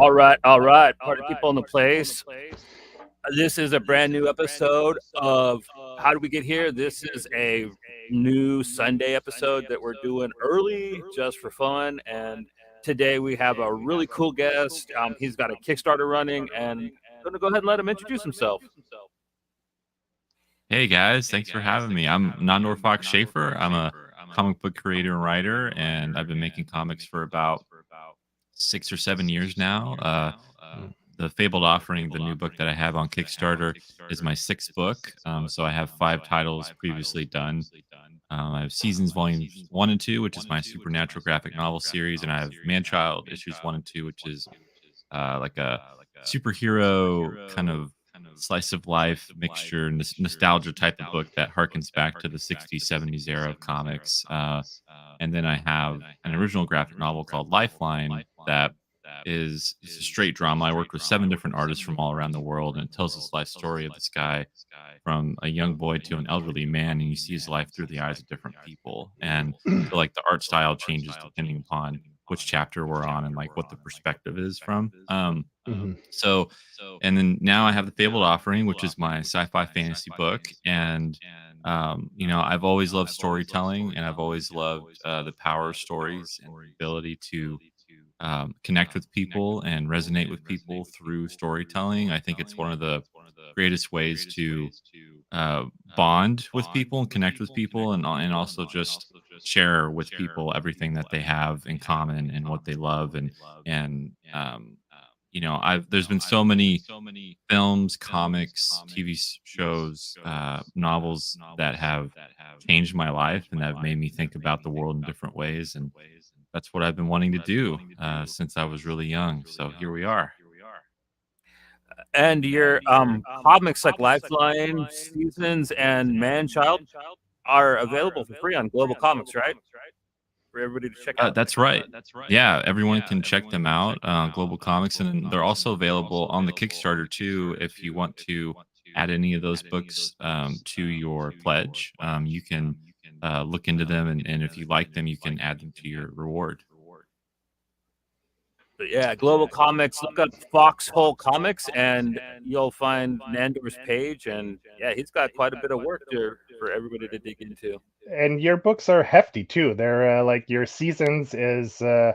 All right. Party people in the place. This is a brand new episode of How Did We Get Here? This is a new Sunday episode that we're doing early just for fun. And today we have a really cool guest. He's got a Kickstarter running, and I'm going to go ahead and let him introduce himself. Hey guys, thanks for having me. I'm Nandor Fox Shaffer. I'm a comic book creator and writer, and I've been making comics for about 6 or 7 years now. The Fabled Offering, the new book that I have on Kickstarter, is my sixth book. So I have 5 titles previously done. I have Seasons Volumes 1 and 2, which is my supernatural graphic novel series, and I have Manchild Issues 1 and 2, which is like a superhero kind of slice of life mixture, nostalgia type of book that harkens back to the 60s, 70s era of comics. And then I have an original graphic novel called Lifeline that is a straight drama. I worked with 7 different artists from all around the world, and it tells this life story of this guy from a young boy to an elderly man, and you see his life through the eyes of different people. And so, like, the art style changes depending upon which chapter we're on and like what the perspective is from. So, and then now I have the Fabled Offering, which is my sci-fi fantasy book, and I've always loved storytelling, and I've always loved the power of stories and the ability to connect with people and resonate with people through storytelling. I think it's one of the greatest ways to bond with people and connect with people, and also just share with people everything that they have in common and what they love. I've there's been so many films, comics, TV shows, novels that have changed my life and that have made me think about the world in different ways. And that's what I've been wanting to do since I was really young. So here we are. And your comics like Lifeline, Seasons, and Manchild are available for free on Global Comics, right? For everybody to check out. That's right. Yeah, everyone can check them out. Global Comics, and they're also available on the Kickstarter too. If you want to add any of those books to your pledge, you can look into them, and if you like them, you can add them to your reward. But yeah, Global Comics. Look up Foxhole Comics, and you'll find Nandor's page. And yeah, he's got quite a bit of work there for everybody to dig into. And your books are hefty too. They're like your Seasons is full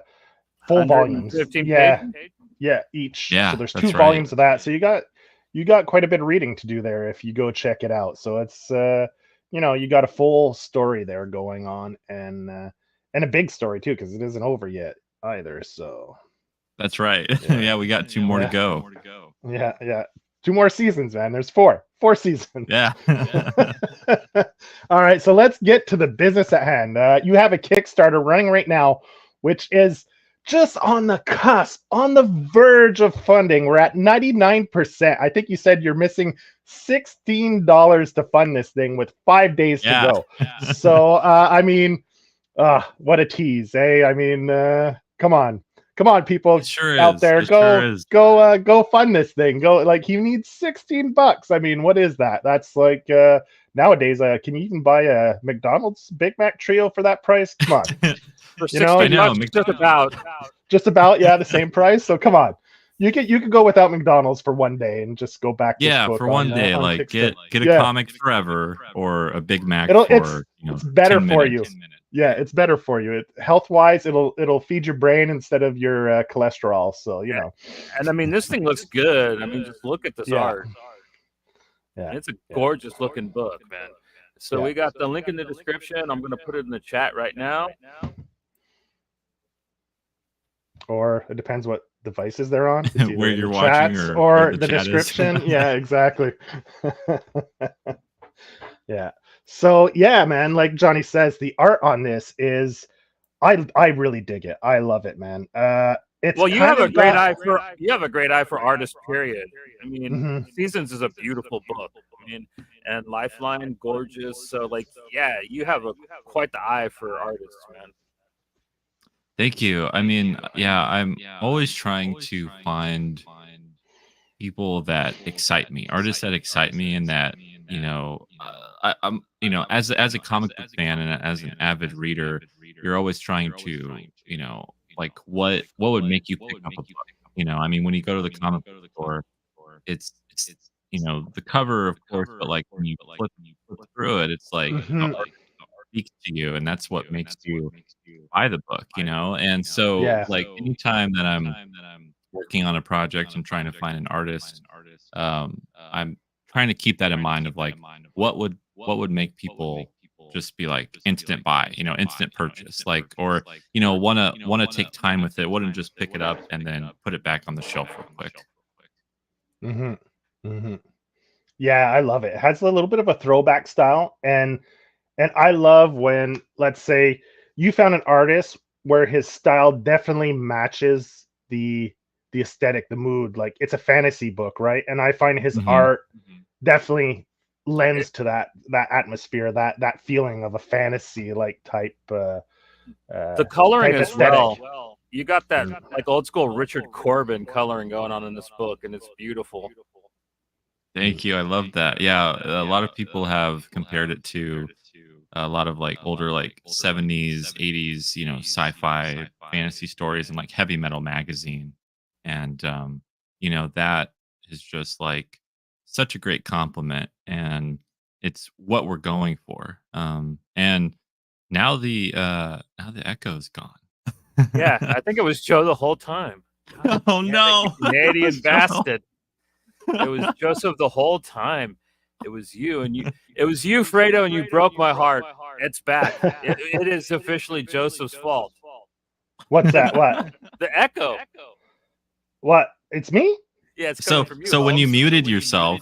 volumes. 115 Yeah, pages. yeah, each. Yeah, So there's that's 2 right. volumes of that. So you got quite a bit of reading to do there if you go check it out. So it's you got a full story there going on, and a big story too, because it isn't over yet either. So That's right. Yeah, we got 2 more to go. yeah, 2 more seasons, man. There's 4 seasons. Yeah. All right, so let's get to the business at hand. You have a Kickstarter running right now, which is just on the cusp, on the verge of funding. We're at 99%. I think you said you're missing $16 to fund this thing with 5 days to go. So, what a tease, eh? I mean, come on, people out there, go fund this thing. Go, like, you need $16. I mean, what is that? That's like nowadays. Can you even buy a McDonald's Big Mac trio for that price? Come on, For $16, just about, yeah, the same price. So come on, you could go without McDonald's for one day and just go back. Yeah, for one day, like get a comic forever or a Big Mac. It's better for you. Yeah, it's better for you. Health wise, it'll feed your brain instead of your cholesterol. So And I mean, this thing looks good. I mean, just look at this art. Yeah, it's a gorgeous looking book, man. So we got the link in the description. I'm going to put it in the chat right now. Or it depends what devices they're on. Where you're watching or the description. Yeah, exactly. Yeah. So yeah, man, like Johnny says, the art on this is I really dig it. I love it, man. You have a great eye for artists, period. I mean, Seasons is a beautiful book. I mean, and Lifeline, gorgeous. So like, yeah, you have quite the eye for artists, man. Thank you. I mean, yeah, I'm always trying to find people that excite me, artists that excite me, and that I'm as a comic book fan and as an avid reader, you're always trying to like what would make you pick up a book. I mean, when you go to the comic book store, it's the cover, of course, but like when you flip through it, it's like the Mhm. art speaks to you, and that's what makes you buy the book, And so, Yeah. like, anytime that I'm working on a project and trying to find an artist, I'm trying to keep that in mind of like what would make people just be like instant buy, instant purchase, like, or wanna take time with it, wouldn't just pick it up and then put it back on the shelf real quick. Mhm. Mhm. Yeah, I love it. It has a little bit of a throwback style, and I love when, let's say, you found an artist where his style definitely matches the aesthetic, the mood. Like it's a fantasy book, right? And I find his Mhm. art definitely It, lends to that atmosphere, that feeling of a fantasy like the coloring type as aesthetic. well. You got that like old school Richard Corbin coloring going on in this book, and it's beautiful. Thank you, I love that. Yeah, a lot of people have compared it to a lot of, like, older, like, 70s, 80s, sci-fi fantasy stories and, like, heavy metal magazine, and, that is just, like, such a great compliment, and it's what we're going for, and now the echo's gone. Yeah, I think it was Joe the whole time. God Oh, damn it, you no. It Canadian was Joe. bastard! It was Joseph the whole time. It was you, and you. It was you, Fredo, and you broke my heart. It's back. It is officially Joseph's fault. What's that? What? The echo. What? It's me? Yeah, it's coming So from you, so when you Holmes. muted yourself,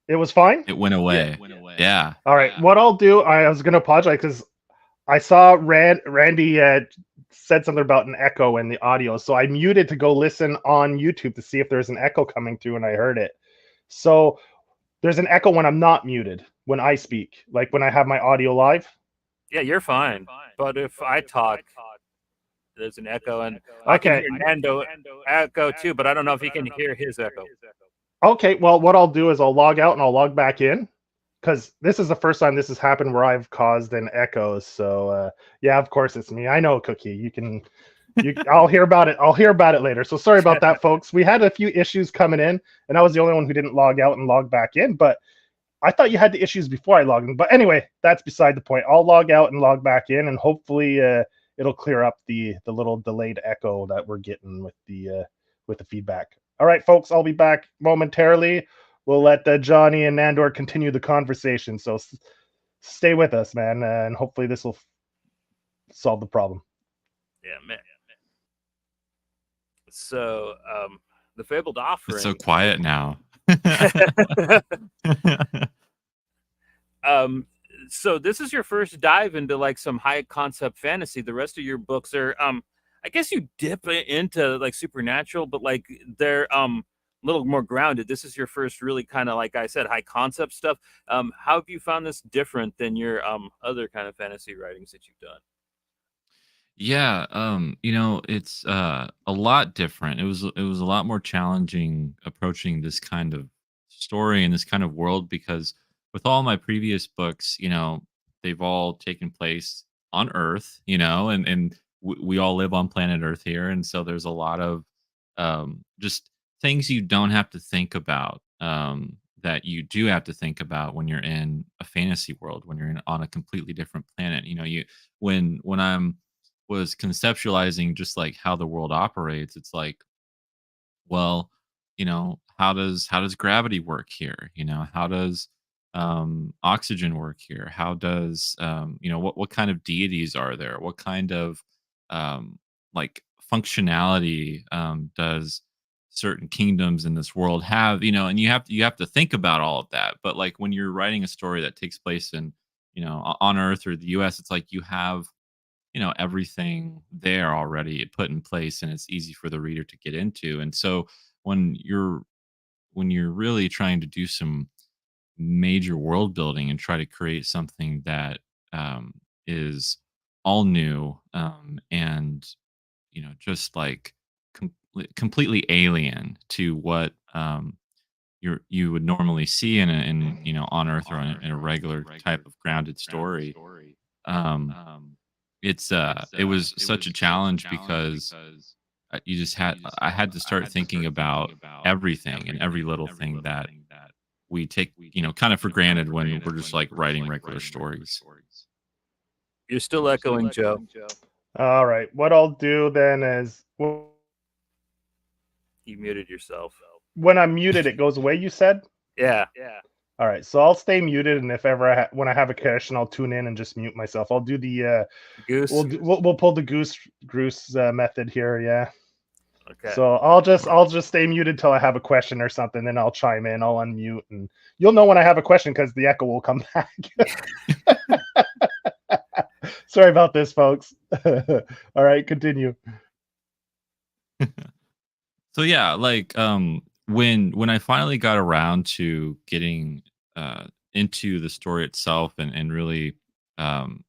It was fine? it went Yeah. away. Yeah. All right. What I'll do, I was going to apologize because I saw Randy said something about an echo in the audio, so I muted to go listen on YouTube to see if there's an echo coming through, and I heard it. So there's an echo when I'm not muted, when I speak, like when I have my audio live. Yeah, you're fine. But if I talk, there's an echo, and I can Okay. hear Nando echo too, but I don't know if he can hear his echo. Okay. Well, what I'll do is I'll log out and I'll log back in because this is the first time this has happened where I've caused an echo. So yeah, of course it's me. I know, Cookie. I'll hear about it. I'll hear about it later. So sorry about that, folks. We had a few issues coming in, and I was the only one who didn't log out and log back in. But I thought you had the issues before I logged in. But anyway, that's beside the point. I'll log out and log back in, and hopefully it'll clear up the little delayed echo that we're getting with the feedback. All right, folks. I'll be back momentarily. We'll let Johnny and Nandor continue the conversation. So stay with us, man, and hopefully this will solve the problem. Yeah, man. So, the Fabled Offering. It's so quiet now. So this is your first dive into like some high concept fantasy. The rest of your books are, I guess you dip into like supernatural, but like they're a little more grounded. This is your first really kind of, like I said, high concept stuff. How have you found this different than your other kind of fantasy writings that you've done? Yeah, it's a lot different. It was a lot more challenging approaching this kind of story and this kind of world because with all my previous books, they've all taken place on Earth, and we all live on planet Earth here, and so there's a lot of just things you don't have to think about that you do have to think about when you're in a fantasy world, when you're on a completely different planet. When I'm was conceptualizing just like how the world operates, it's like, well, how does gravity work here? How does oxygen work here? How does what kind of deities are there? What kind of like functionality does certain kingdoms in this world have? And you have to think about all of that. But like when you're writing a story that takes place in on Earth or the US, it's like you have everything there already put in place and it's easy for the reader to get into. And so when you're really trying to do some major world building and try to create something that is all new and just like completely alien to what you would normally see in on Earth or in a regular type of grounded story. um it was such a challenge because I had to start thinking about everything and every little thing that we take, kind of for granted when we're just like writing regular stories. You're still echoing, Joe. All right. What I'll do then is You muted yourself. when I'm muted, it goes away. You said. Yeah. All right, so I'll stay muted, and if ever when I have a question, I'll tune in and just mute myself. I'll do the Goose. we'll pull the goose method here, yeah. Okay. So I'll just stay muted till I have a question or something, then I'll chime in. I'll unmute, and you'll know when I have a question because the echo will come back. Sorry about this, folks. All right, continue. So yeah, like when I finally got around to getting into the story itself and really kind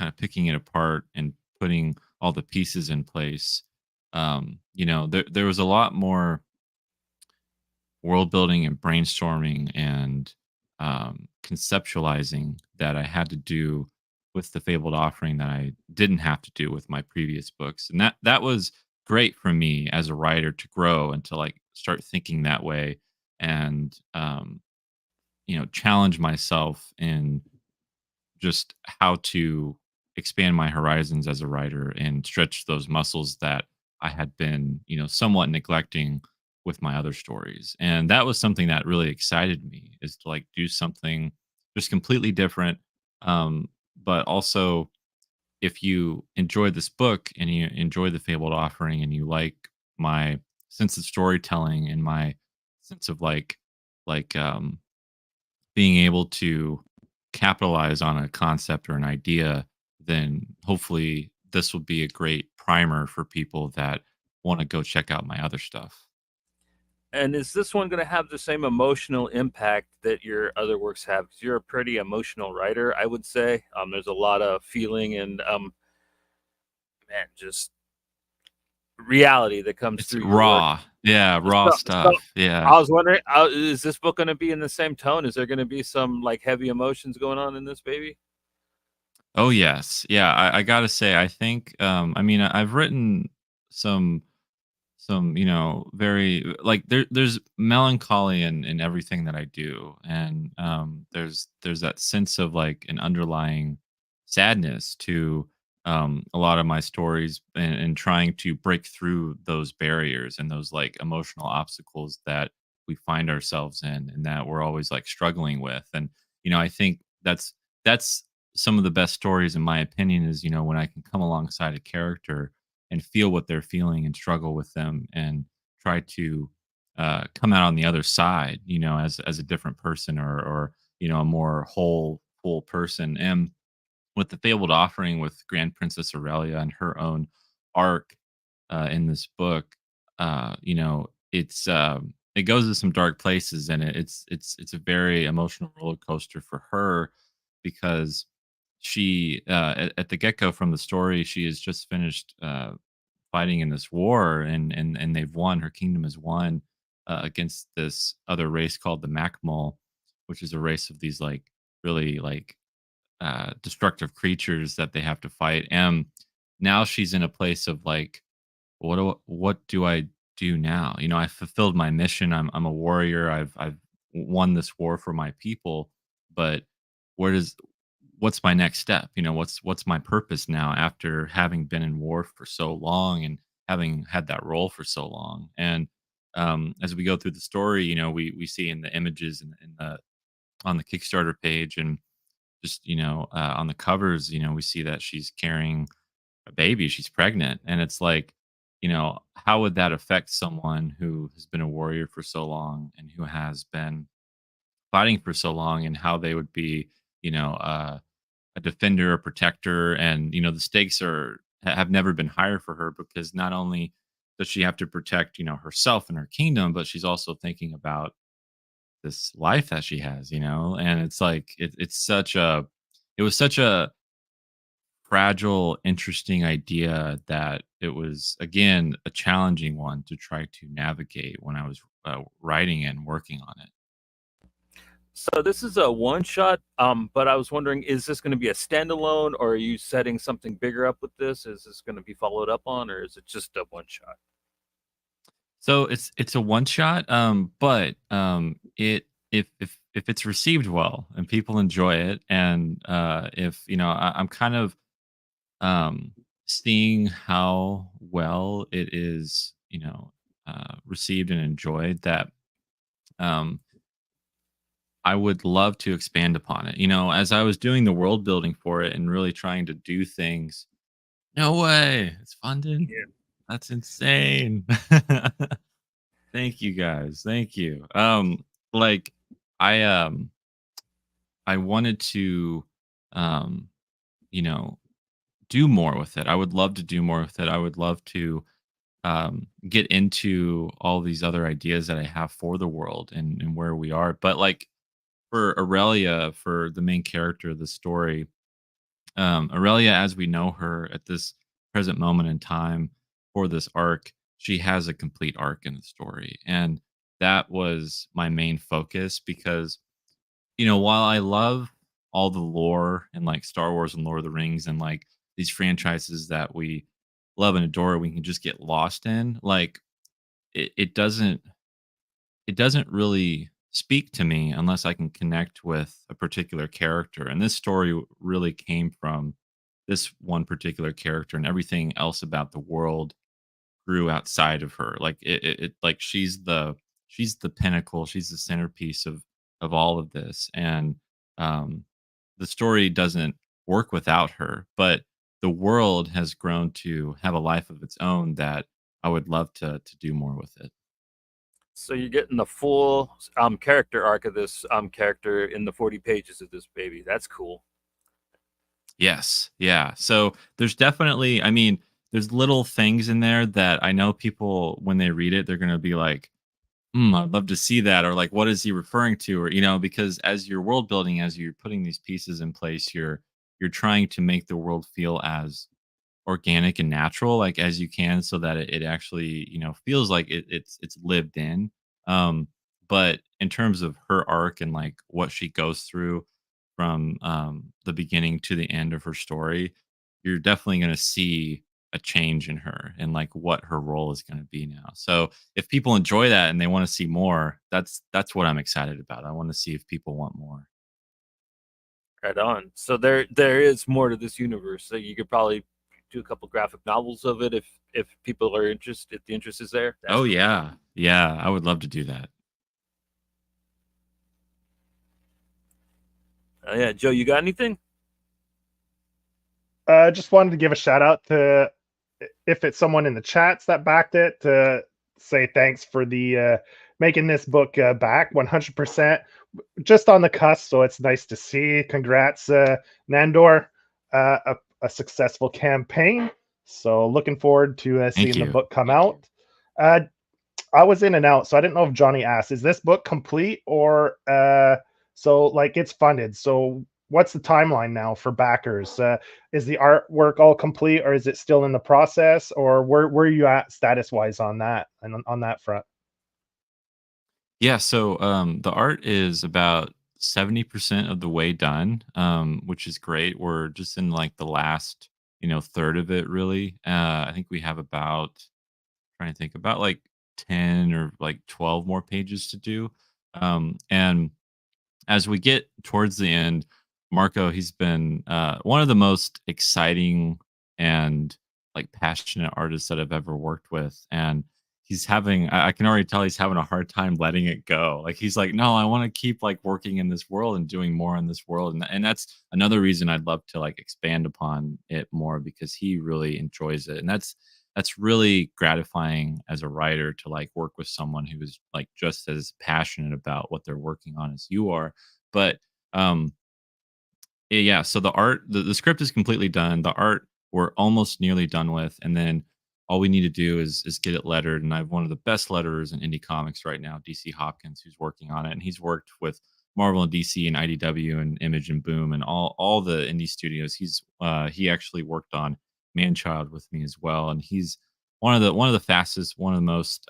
of picking it apart and putting all the pieces in place, there was a lot more world building and brainstorming and conceptualizing that I had to do with the Fabled Offering that I didn't have to do with my previous books, and that was great for me as a writer to grow and to like start thinking that way and challenge myself in just how to expand my horizons as a writer and stretch those muscles that I had been, somewhat neglecting with my other stories. And that was something that really excited me is to like do something just completely different. But also if you enjoy this book and you enjoy the Fabled Offering and you like my sense of storytelling and my sense of like being able to capitalize on a concept or an idea, then hopefully this will be a great primer for people that want to go check out my other stuff. And is this one going to have the same emotional impact that your other works have? Because you're a pretty emotional writer, I would say. There's a lot of feeling and man, just reality that comes It's through your work. raw. Yeah, raw stuff. Yeah. I was wondering, is this book going to be in the same tone? Is there going to be some like heavy emotions going on in this baby? Oh yes. Yeah, I gotta say, I think I mean I've written some very like there's melancholy in everything that I do, and there's that sense of like an underlying sadness to a lot of my stories, and trying to break through those barriers and those like emotional obstacles that we find ourselves in and that we're always like struggling with. And I think that's some of the best stories in my opinion is when I can come alongside a character and feel what they're feeling and struggle with them and try to come out on the other side, as a different person, or a more whole full person. And with the Fabled Offering, with Grand Princess Aurelia and her own arc in this book, it goes to some dark places, and it's a very emotional roller coaster for her because she at the get go from the story, she has just finished fighting in this war, and they've won. Her kingdom has won against this other race called the Macmul, which is a race of these like really like destructive creatures that they have to fight. And now she's in a place of like, what do I do now? I fulfilled my mission. I'm a warrior. I've won this war for my people, but where does what's my next step? What's my purpose now after having been in war for so long and having had that role for so long? And as we go through the story, we see in the images and in the on the Kickstarter page and just on the covers, we see that she's carrying a baby, she's pregnant, and it's like, how would that affect someone who has been a warrior for so long and who has been fighting for so long, and how they would be, a defender, a protector, and the stakes have never been higher for her because not only does she have to protect herself and her kingdom, but she's also thinking about this life that she has, and it's like it was such a fragile, interesting idea that it was again a challenging one to try to navigate when I was writing and working on it. So this is a one shot, but I was wondering, is this going to be a standalone, or are you setting something bigger up with this? Is this going to be followed up on, or is it just a one shot? So it's a one shot, but it if it's received well and people enjoy it, and if I'm kind of um, seeing how well it is, received and enjoyed, that um, I would love to expand upon it. As I was doing the world building for it and really trying to do things. No way, it's funded. Yeah. That's insane. Thank you guys. Thank you. Like I I wanted to um, you know, do more with it. I would love to do more with it. I would love to get into all these other ideas that I have for the world and where we are. But like for Aurelia, for the main character of the story, Aurelia, as we know her at this present moment in time for this arc, she has a complete arc in the story. And that was my main focus because, while I love all the lore and like Star Wars and Lord of the Rings and like these franchises that we love and adore, we can just get lost in, like it doesn't really speak to me unless I can connect with a particular character. And this story really came from this one particular character, and everything else about the world grew outside of her. Like like she's the pinnacle, she's the centerpiece of all of this. And um the story doesn't work without her, but the world has grown to have a life of its own that I would love to do more with it. So you're getting the full character arc of this character in the 40 pages of this baby. That's cool. Yes. Yeah. So there's definitely, I mean, there's little things in there that I know people, when they read it, they're going to be like, I'd love to see that. Or like, what is he referring to? Or, because as you're world building, as you're putting these pieces in place, you're trying to make the world feel as organic and natural like as you can, so that it actually feels like it's lived in. um but in terms of her arc and like what she goes through from the beginning to the end of her story, you're definitely going to see a change in her and like what her role is going to be now. So if people enjoy that and they want to see more, that's what I'm excited about. I want to see if people want more. Right on. So there is more to this universe. So you could probably do a couple graphic novels of it if people are interested. If the interest is there. That's Oh cool. yeah, yeah, I would love to do that. Yeah, Joe, you got anything? Just wanted to give a shout out to, if it's someone in the chats that backed it, to say thanks for the making this book back 100%, just on the cusp. So it's nice to see. Congrats, Nandor, a successful campaign. So looking forward to Thank seeing the you. book come out. I was in and out, so I didn't know if Johnny asked, is this book complete, or so like it's funded? So what's the timeline now for backers? Is the artwork all complete, or is it still in the process, or where are you at status wise on that and on that front? Yeah, so the art is about 70% of the way done, which is great. We're just in like the last, third of it really. I think we have about, trying to think, about like 10 or like 12 more pages to do. And as we get towards the end, Marco, he's been one of the most exciting and like passionate artists that I've ever worked with. And he's having, I can already tell he's having a hard time letting it go. Like he's like, no, I want to keep like working in this world and doing more in this world. And that's another reason I'd love to like expand upon it more, because he really enjoys it. And that's really gratifying as a writer, to like work with someone who is like just as passionate about what they're working on as you are. But um yeah, so the art, the script is completely done. The art we're almost nearly done with, and then all we need to do is get it lettered. And I have one of the best letterers in indie comics right now, DC Hopkins, who's working on it, and he's worked with Marvel and DC and IDW and Image and Boom and all the indie studios. He actually worked on Manchild with me as well, and he's one of the fastest, one of the most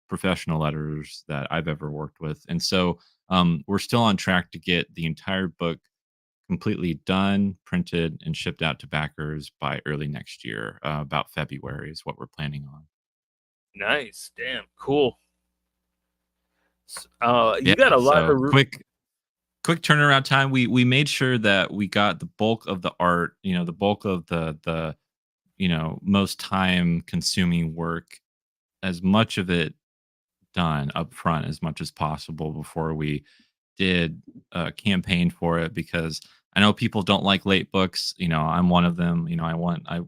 professional letterers that I've ever worked with. And so we're still on track to get the entire book completely done, printed, and shipped out to backers by early next year. About February is what we're planning on. Nice. Damn. Cool. Yeah. You got a lot So of. quick turnaround time. We made sure that we got the bulk of the art, the bulk of the most time consuming work, as much of it done up front as much as possible before we did a campaign for it, because I know people don't like late books. I'm one of them.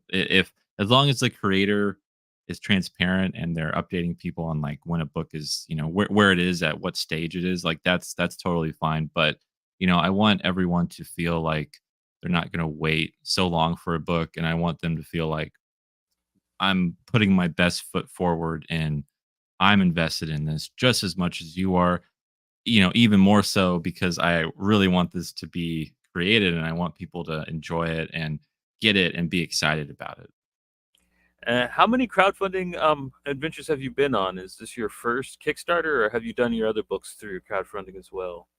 If as long as the creator is transparent and they're updating people on like when a book is, where it is at what stage it is, like that's totally fine. But I want everyone to feel like they're not going to wait so long for a book, and I want them to feel like I'm putting my best foot forward and I'm invested in this just as much as you are, even more so because I really want this to be created and I want people to enjoy it and get it and be excited about it. How many crowdfunding adventures have you been on? Is this your first Kickstarter, or have you done your other books through crowdfunding as well?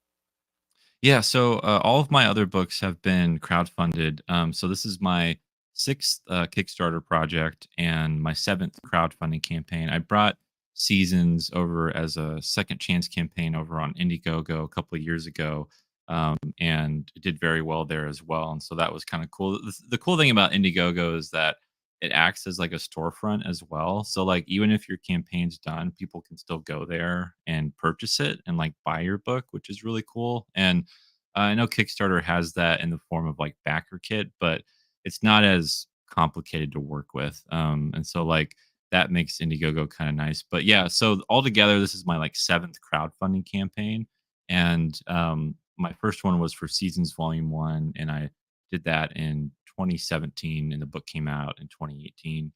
Yeah, so all of my other books have been crowdfunded. So this is my sixth Kickstarter project and my seventh crowdfunding campaign. I brought Seasons over as a second chance campaign over on Indiegogo a couple of years ago, and it did very well there as well. And so that was kind of cool. The cool thing about Indiegogo is that it acts as like a storefront as well. So like even if your campaign's done, people can still go there and purchase it and like buy your book, which is really cool. And I know Kickstarter has that in the form of like backer kit, but it's not as complicated to work with. And so like that makes Indiegogo kind of nice. But yeah, so altogether, this is my like seventh crowdfunding campaign, and my first one was for Seasons Volume One, and I did that in 2017, and the book came out in 2018.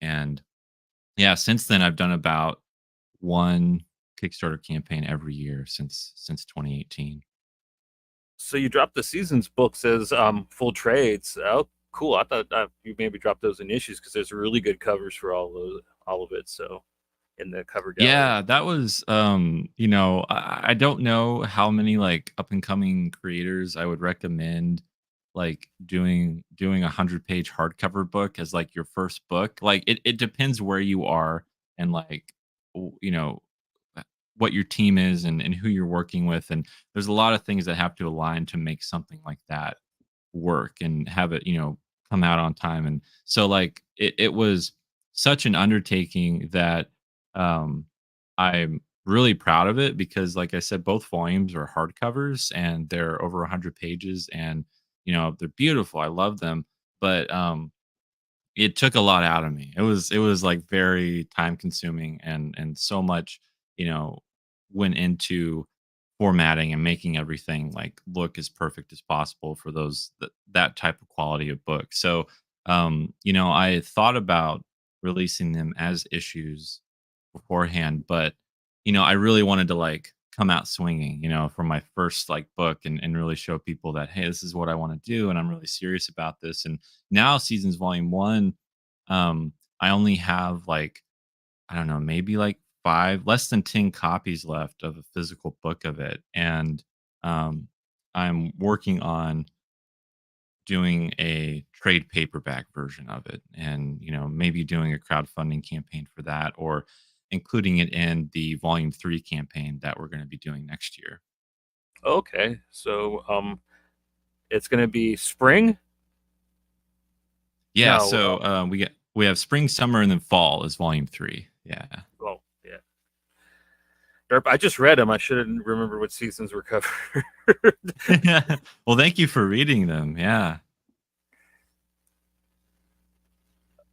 And yeah, since then I've done about one Kickstarter campaign every year since 2018. So you dropped the Seasons books as full trades. Oh, cool. I thought you maybe dropped those in issues because there's really good covers for all of it. So in the cover gallery. Yeah, that was I don't know how many like up and coming creators I would recommend like doing 100-page hardcover book as like your first book. Like it depends where you are and like uh, what your team is and who you're working with. And there's a lot of things that have to align to make something like that work and have it, come out on time. And so like it was such an undertaking that um I'm really proud of it because like I said, both volumes are hardcovers and they're over 100 pages, and they're beautiful. I love them. But it took a lot out of me. It was like very time consuming, and so much, you know, went into formatting and making everything like look as perfect as possible for that type of quality of book. So, I thought about releasing them as issues beforehand, but I really wanted to like come out swinging, for my first like book, and really show people that hey, this is what I want to do and I'm really serious about this. And now Seasons Volume 1, I only have like, I don't know, maybe like 5 less than 10 copies left of a physical book of it. And um I'm working on doing a trade paperback version of it, and maybe doing a crowdfunding campaign for that, or including it in the volume 3 campaign that we're going to be doing next year. Okay, so it's gonna be spring. Yeah, No, so we have spring, summer, and then fall is volume 3. Yeah. oh yeah, Derp. I just read them. I should have remembered what seasons were covered. Well, thank you for reading them. Yeah.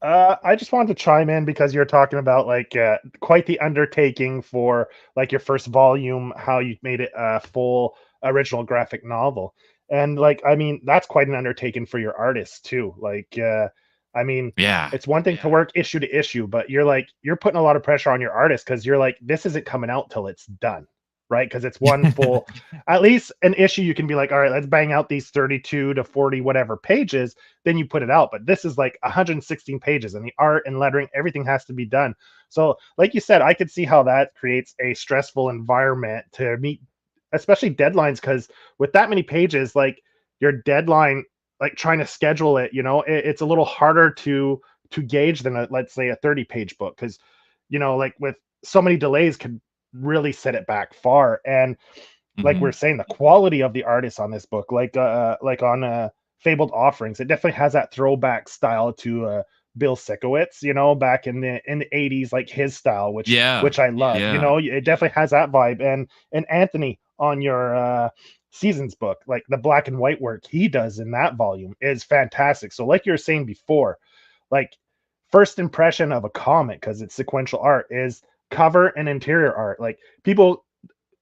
I just wanted to chime in because you're talking about like quite the undertaking for like your first volume, how you made it a full original graphic novel, and like I mean that's quite an undertaking for your artists too. Like I mean Yeah. it's one thing to work issue to issue, but you're putting a lot of pressure on your artist because you're like this isn't coming out till it's done, right? Because it's one full, at least an issue you can be like, all right, let's bang out these 32 to 40 whatever pages, then you put it out. But this is like 116 pages, and the art and lettering, everything has to be done. So, like you said, I could see how that creates a stressful environment to meet, especially deadlines, because with that many pages, like your deadline, like trying to schedule it, it's a little harder to gauge than let's say a 30-page book, because like with so many delays could really set it back far. And like we're saying, the quality of the artists on this book, like on Fabled Offerings, it definitely has that throwback style to Bill Sikowitz, back in the 80s, like his style, which I love. It definitely has that vibe. And Anthony on your Seasons book, like the black and white work he does in that volume is fantastic. So like you were saying before, like first impression of a comic, because it's sequential art, is cover and interior art. Like people,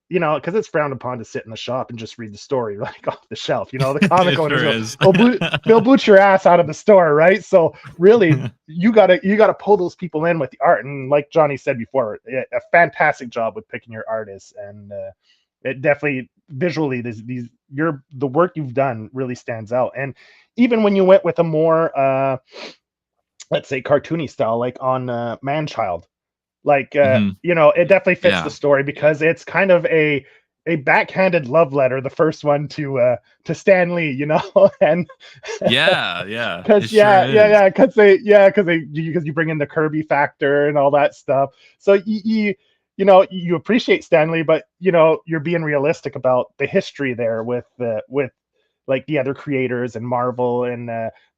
because it's frowned upon to sit in the shop and just read the story like off the shelf. The comic owners they'll boot your ass out of the store, right? So really, you gotta pull those people in with the art. And like Johnny said before, a fantastic job with picking your artists, and it definitely visually the work you've done really stands out. And even when you went with a more let's say cartoony style, like on Man-Child, like it definitely fits the story, because it's kind of a backhanded love letter, the first one to Stan Lee, and because because you bring in the Kirby factor and all that stuff. So you appreciate Stan Lee, but you're being realistic about the history there with like the other creators and Marvel, and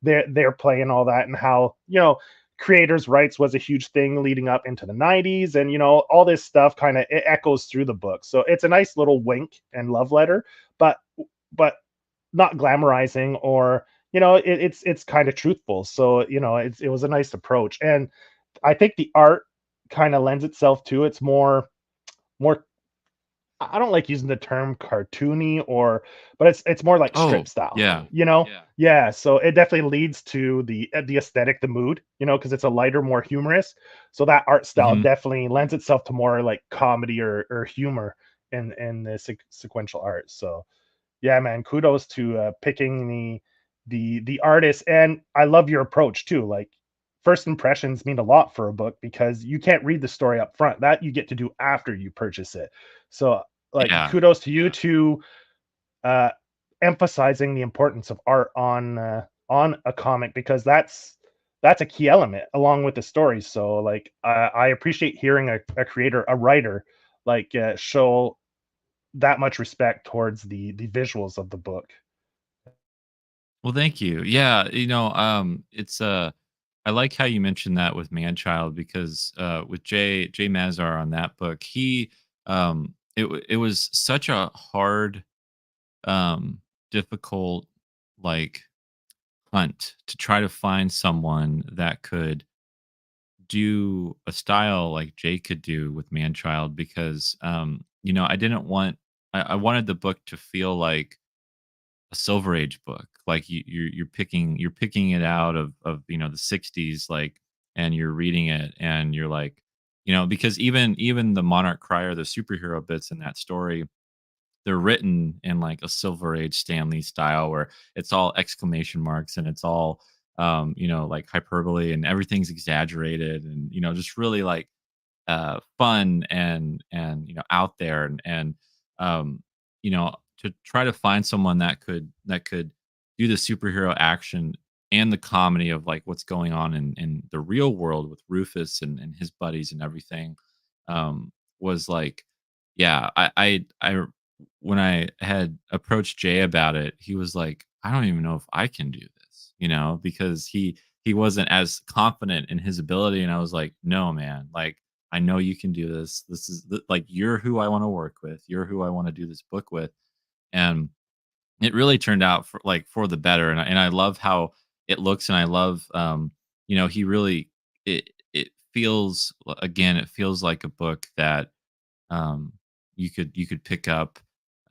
they're playing all that, and how creators' rights was a huge thing leading up into the 90s, and all this stuff kind of echoes through the book. So it's a nice little wink and love letter, but not glamorizing, or it's kind of truthful. So it was a nice approach, and I think the art kind of lends itself to it's more. I don't like using the term cartoony, but it's more like strip style. Yeah. So it definitely leads to the aesthetic, the mood, because it's a lighter, more humorous. So that art style definitely lends itself to more like comedy or humor in the sequential art. So yeah, man, kudos to picking the artist, and I love your approach too. Like first impressions mean a lot for a book, because you can't read the story up front. That you get to do after you purchase it. So like kudos to you to emphasizing the importance of art on a comic, because that's a key element along with the story. So like I appreciate hearing a creator, a writer, like show that much respect towards the visuals of the book. Well, thank you. Yeah, it's I like how you mentioned that with Manchild, because with Jay Mazar on that book, he it was such a hard, difficult, like, hunt to try to find someone that could do a style like Jay could do with Manchild, because I didn't want I wanted the book to feel like a Silver Age book. Like you're picking it out of the 60s, like, and you're reading it and you're like, because even the Monarch Crier, the superhero bits in that story, they're written in like a Silver Age Stanley style, where it's all exclamation marks and it's all like hyperbole, and everything's exaggerated, and just really like fun and out there, and to try to find someone that could do the superhero action and the comedy of like what's going on in the real world with Rufus and his buddies and everything, was like, yeah, I when I had approached Jay about it, he was like, I don't even know if I can do this, because he wasn't as confident in his ability, and I was like, no, man, like, I know you can do this. This is like, you're who I want to work with. You're who I want to do this book with. And it really turned out for the better. And I love how it looks. And I love, he really, it feels, again, it feels like a book that, um, you could pick up,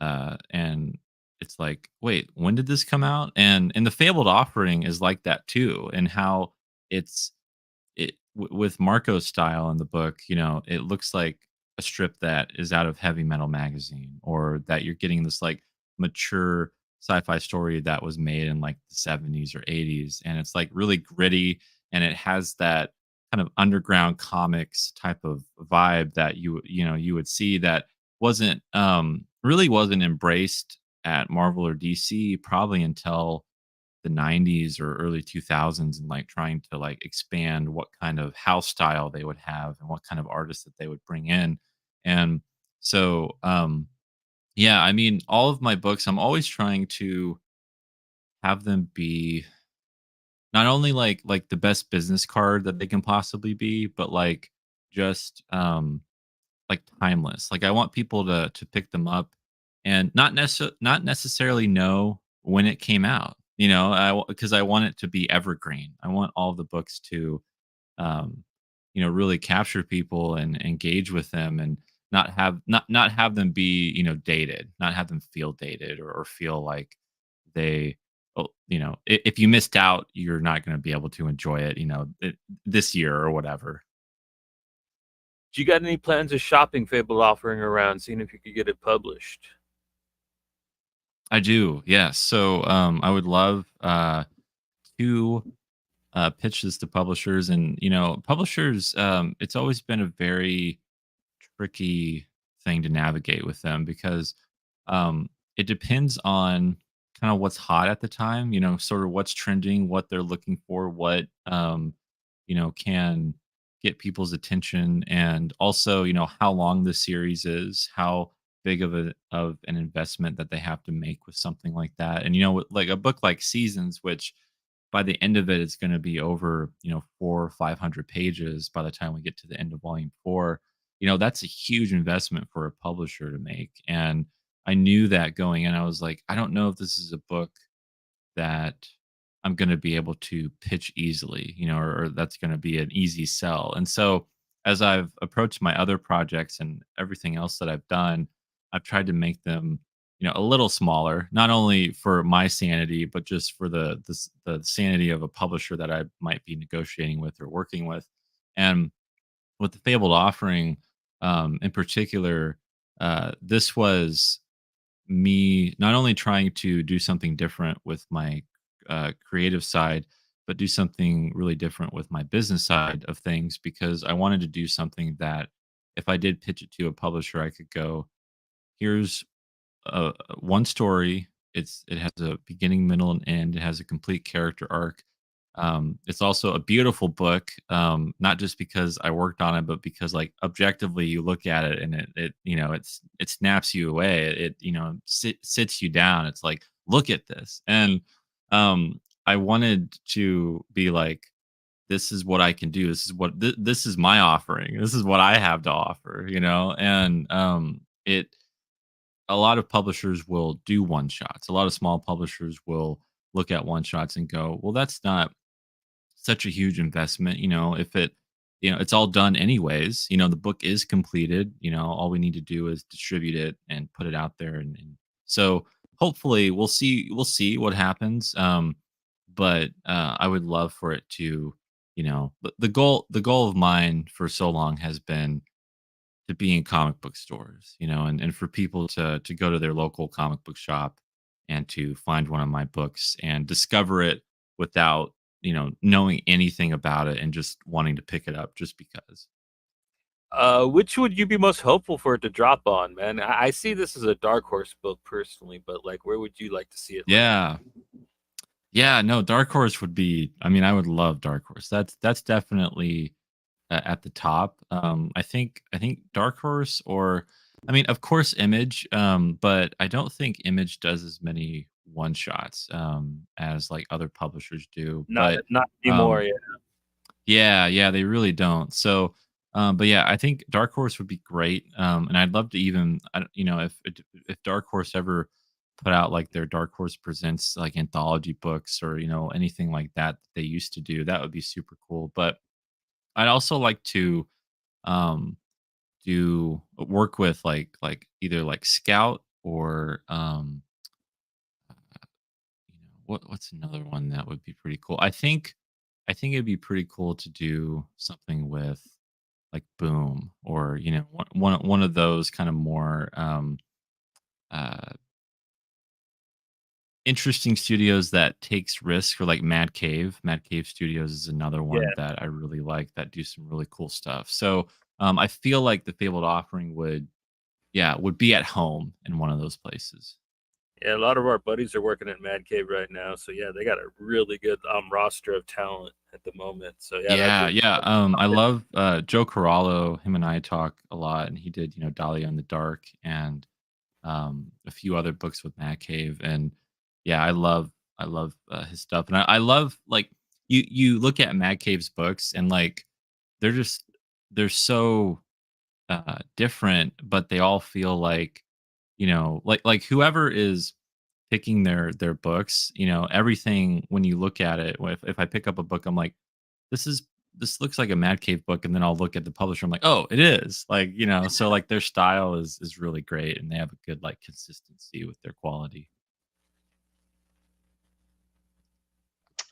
and it's like, wait, when did this come out? And the Fabled Offering is like that too. And how it's, with Marco's style in the book, it looks like a strip that is out of Heavy Metal magazine, or that you're getting this like mature sci-fi story that was made in like the 70s or 80s, and it's like really gritty, and it has that kind of underground comics type of vibe that you would see, that wasn't really wasn't embraced at Marvel or DC probably until the 90s or early 2000s and like trying to like expand what kind of house style they would have and what kind of artists that they would bring in. And so yeah, I mean, all of my books, I'm always trying to have them be not only like the best business card that they can possibly be, but just like timeless. Like I want people to pick them up and not necessarily know when it came out. You know, because I want it to be evergreen. I want all the books to um, really capture people and engage with them and not have them be, dated, not have them feel dated or feel like they, oh, if you missed out, you're not going to be able to enjoy it, this year or whatever. Do you got any plans of shopping Fabled Offering around, seeing if you could get it published? I do, yes. So I would love to pitch this to publishers, and publishers. It's always been a very tricky thing to navigate with them because it depends on kind of what's hot at the time, sort of what's trending, what they're looking for, what can get people's attention, and also, how long the series is, how big of an investment that they have to make with something like that. And with, like a book like Seasons, which by the end of it, it's going to be over, 400 or 500 pages by the time we get to the end of volume 4. That's a huge investment for a publisher to make. And I knew that going in. I was like, I don't know if this is a book that I'm going to be able to pitch easily, or that's going to be an easy sell. And so as I've approached my other projects and everything else that I've done, I've tried to make them, a little smaller, not only for my sanity, but just for the sanity of a publisher that I might be negotiating with or working with. And with the Fabled Offering, in particular, this was me not only trying to do something different with my creative side, but do something really different with my business side of things, because I wanted to do something that if I did pitch it to a publisher, I could go, here's one story. It has a beginning, middle, and end. It has a complete character arc. It's also a beautiful book, not just because I worked on it, but because like objectively you look at it and it snaps you away. Sits you down. It's like, look at this. And I wanted to be like, this is what I can do. This is this is my offering. This is what I have to offer. And it a lot of publishers will do one shots. A lot of small publishers will look at one shots and go, well, that's not such a huge investment. If it's all done anyways. The book is completed. All we need to do is distribute it and put it out there. And so hopefully we'll see what happens. But I would love for it to, the goal of mine for so long has been to be in comic book stores, and for people to go to their local comic book shop and to find one of my books and discover it without, knowing anything about it and just wanting to pick it up just because. Which would you be most hopeful for it to drop on, man? I see this as a dark horse book personally, but like, where would you like to see it? Yeah. Yeah, no, Dark Horse would be, I mean, I would love Dark Horse. That's definitely at the top. I think Dark Horse, or I mean, of course, Image, but I don't think Image does as many one shots as like other publishers do. Not But not anymore. um, Yeah. yeah, they really don't. So, but yeah, I think Dark Horse would be great. And I'd love to even, if Dark Horse ever put out like their Dark Horse Presents like anthology books or anything like that they used to do, that would be super cool. But I'd also like to um do work with like either like Scout or what's another one that would be pretty cool. I think it'd be pretty cool to do something with like Boom, or one of those kind of more uh interesting studios that takes risks, or like Mad Cave. Mad Cave Studios is another one Yeah. that I really like, that do some really cool stuff. So I feel like the Fabled Offering would be at home in one of those places. Yeah, a lot of our buddies are working at Mad Cave right now, so yeah, they got a really good roster of talent at the moment. So yeah, that's Yeah, a yeah. I love Joe Corallo. Him and I talk a lot, and he did, Dahlia in the Dark and a few other books with Matt Cave. And yeah, I love his stuff, and I love like you look at Matt Cave's books, and like they're just they're so different, but they all feel like like whoever is picking their books, everything when you look at it. If I pick up a book, I'm like, this is this looks like a Mad Cave book, and then I'll look at the publisher. I'm like, oh, it is. Like, so like their style is really great, and they have a good like consistency with their quality.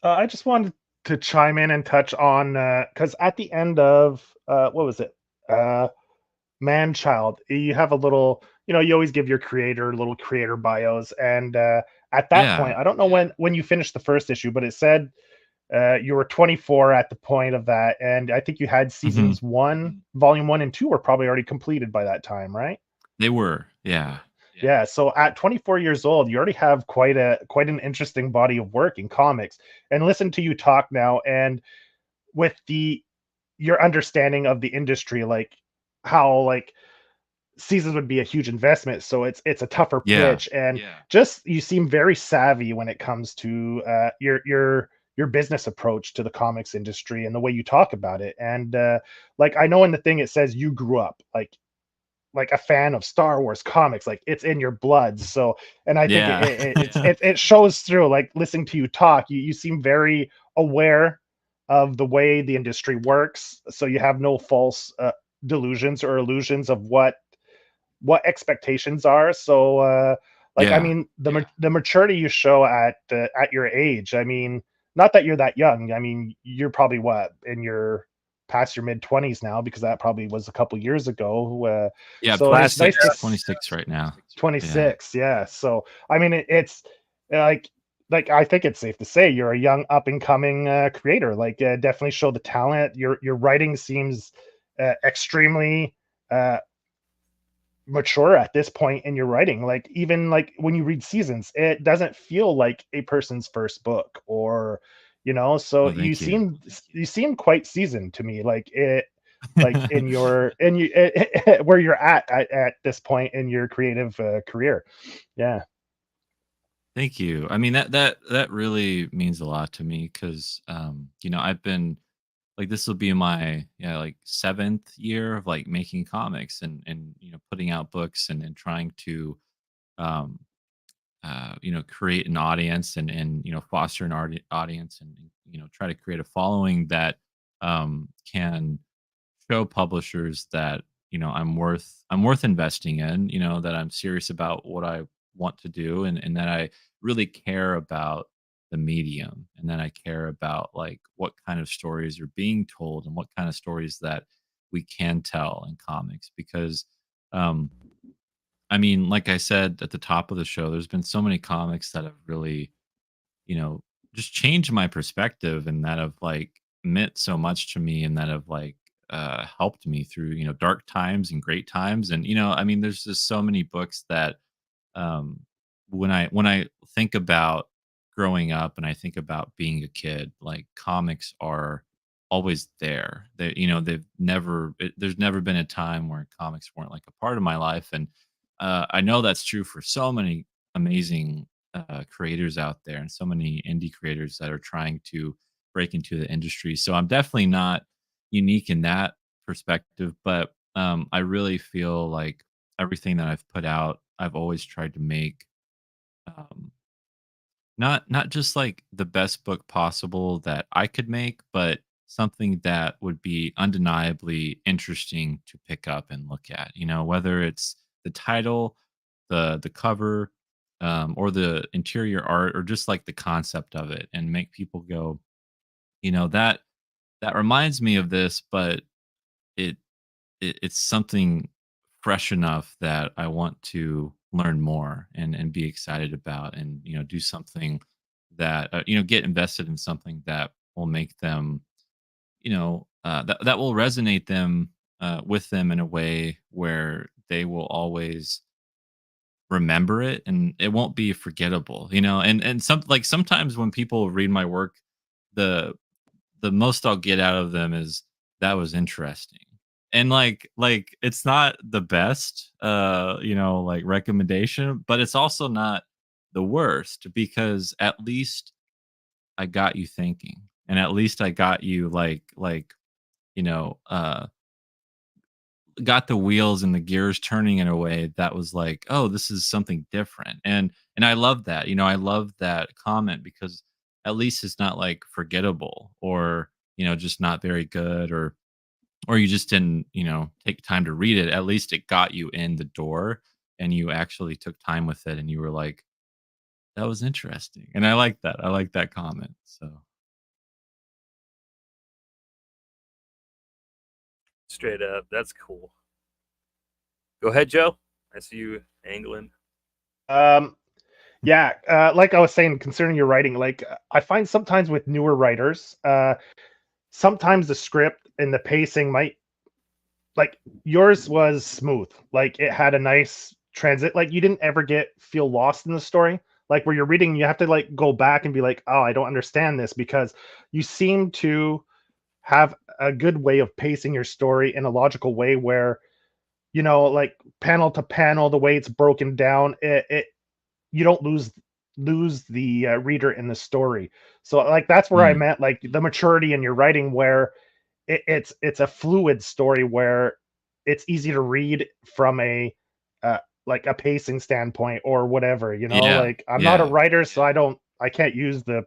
I just wanted to chime in and touch on because at the end of what was it? Uh, Man Child, you have a little, you always give your creator little creator bios, and at that Yeah. point, I don't know when you finished the first issue, but it said you were 24 at the point of that, and I think you had Hmm. seasons one, volume one and two were probably already completed by that time, right? They were. Yeah. Yeah, so at 24 years old, you already have quite an interesting body of work in comics. And listen to you talk now, and with the your understanding of the industry, like how like seasons would be a huge investment, so it's a tougher Yeah. pitch, and just you seem very savvy when it comes to your business approach to the comics industry and the way you talk about it. And like I know in the thing it says you grew up like a fan of Star Wars comics, like it's in your blood. So, and I think Yeah. it shows through. Like listening to you talk, you seem very aware of the way the industry works. So you have no false delusions or illusions of what expectations are. So, like I Yeah. mean, the maturity you show at your age. I mean, not that you're that young. I mean, you're probably what in your past your mid 20s now because that probably was a couple years ago. Yeah. So it's nice to 26 right now. Yeah. 26. Yeah. So I mean, it's like I think it's safe to say you're a young up and coming creator. Like definitely show the talent. Your writing seems extremely mature at this point in your writing. Like even like when you read seasons, it doesn't feel like a person's first book, or so Oh, thank you. you seem quite seasoned to me, like it, like in your in you where you're at this point in your creative career. Yeah. Thank you. I mean, that really means a lot to me because I've been like, this will be my, yeah, like, 7th year of like making comics and putting out books and trying to um create an audience and foster an audience and try to create a following that can show publishers that I'm worth investing in, that I'm serious about what I want to do, and that I really care about the medium, and that I care about like what kind of stories are being told and what kind of stories that we can tell in comics. Because um I mean, like I said at the top of the show, there's been so many comics that have really, you know, just changed my perspective, and that have like meant so much to me, and that have like helped me through, dark times and great times. And I mean, there's just so many books that um when I think about growing up and I think about being a kid, like comics are always there. There's never been a time where comics weren't like a part of my life. And I know that's true for so many amazing creators out there, and so many indie creators that are trying to break into the industry. So I'm definitely not unique in that perspective, but I really feel like everything that I've put out, I've always tried to make um, not just like the best book possible that I could make, but something that would be undeniably interesting to pick up and look at. Whether it's the title, the cover, or the interior art, or just like the concept of it, and make people go, that reminds me of this, but it it's something fresh enough that I want to learn more and be excited about, and do something that get invested in something that will make them, that will resonate them with them in a way where they will always remember it and it won't be forgettable, and sometimes when people read my work, the most I'll get out of them is that was interesting. And like it's not the best like recommendation, but it's also not the worst because at least I got you thinking. And at least I got you you know, uh got the wheels and the gears turning in a way that was like, "Oh, this is something different." And I love that. I love that comment because at least it's not like forgettable or, just not very good or you just didn't, take time to read it. At least it got you in the door and you actually took time with it and you were like, "That was interesting." And I like that. I like that comment. So, Straight up, that's cool. Go ahead, Joe. I see you angling. Yeah, like I was saying, concerning your writing, like I find sometimes with newer writers, sometimes the script and the pacing might, like, yours was smooth. Like it had a nice transit. Like you didn't ever feel lost in the story. Like where you're reading, you have to like go back and be like, oh, I don't understand this, because you seem to have a good way of pacing your story in a logical way where, like panel to panel, the way it's broken down, it you don't lose the reader in the story. So like that's where I mm, meant like the maturity in your writing, where it's a fluid story where it's easy to read from a uh, like a pacing standpoint or whatever. yeah, Like I'm not a yeah. writer, so I can't use the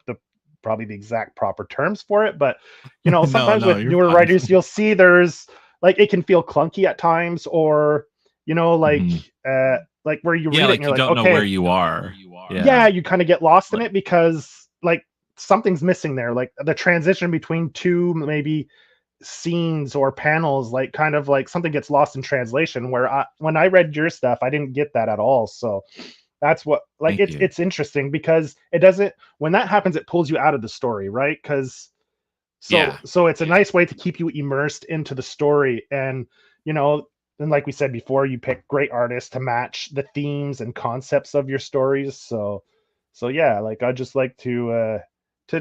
probably the exact proper terms for it, but No, sometimes no, with you're newer fine. writers, you'll see there's like it can feel clunky at times, or Mhm. like where you Yeah, read it and like you're you like, don't know where okay, you are. yeah, Yeah. you kind of get lost in Like it because like something's missing there, like the transition between two maybe scenes or panels, like kind of like something gets lost in translation, where when I read your stuff, I didn't get that at all. So that's what, like, thank it's you. it's interesting because it doesn't, when that happens, it pulls you out of the story, right? Because Yeah. so it's a nice way to keep you immersed into the story. And you know and like we said before, you pick great artists to match the themes and concepts of your stories. So yeah, like I just like to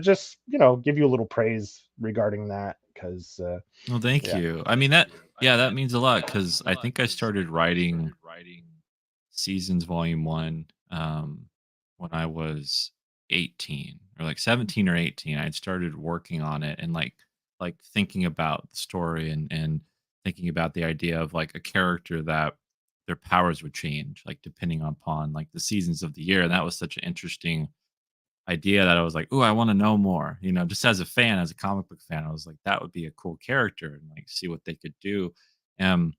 just give you a little praise regarding that, because Well, thank yeah. you. I mean that yeah, that means a lot because I think I started writing Seasons Volume 1 when I was 18 or like 17 or 18. I'd started working on it and like thinking about the story and thinking about the idea of like a character that their powers would change like depending upon like the seasons of the year. And that was such an interesting idea that I was like, "Ooh, I want to know more." Just as a fan, as a comic book fan, I was like, "That would be a cool character," and like see what they could do. And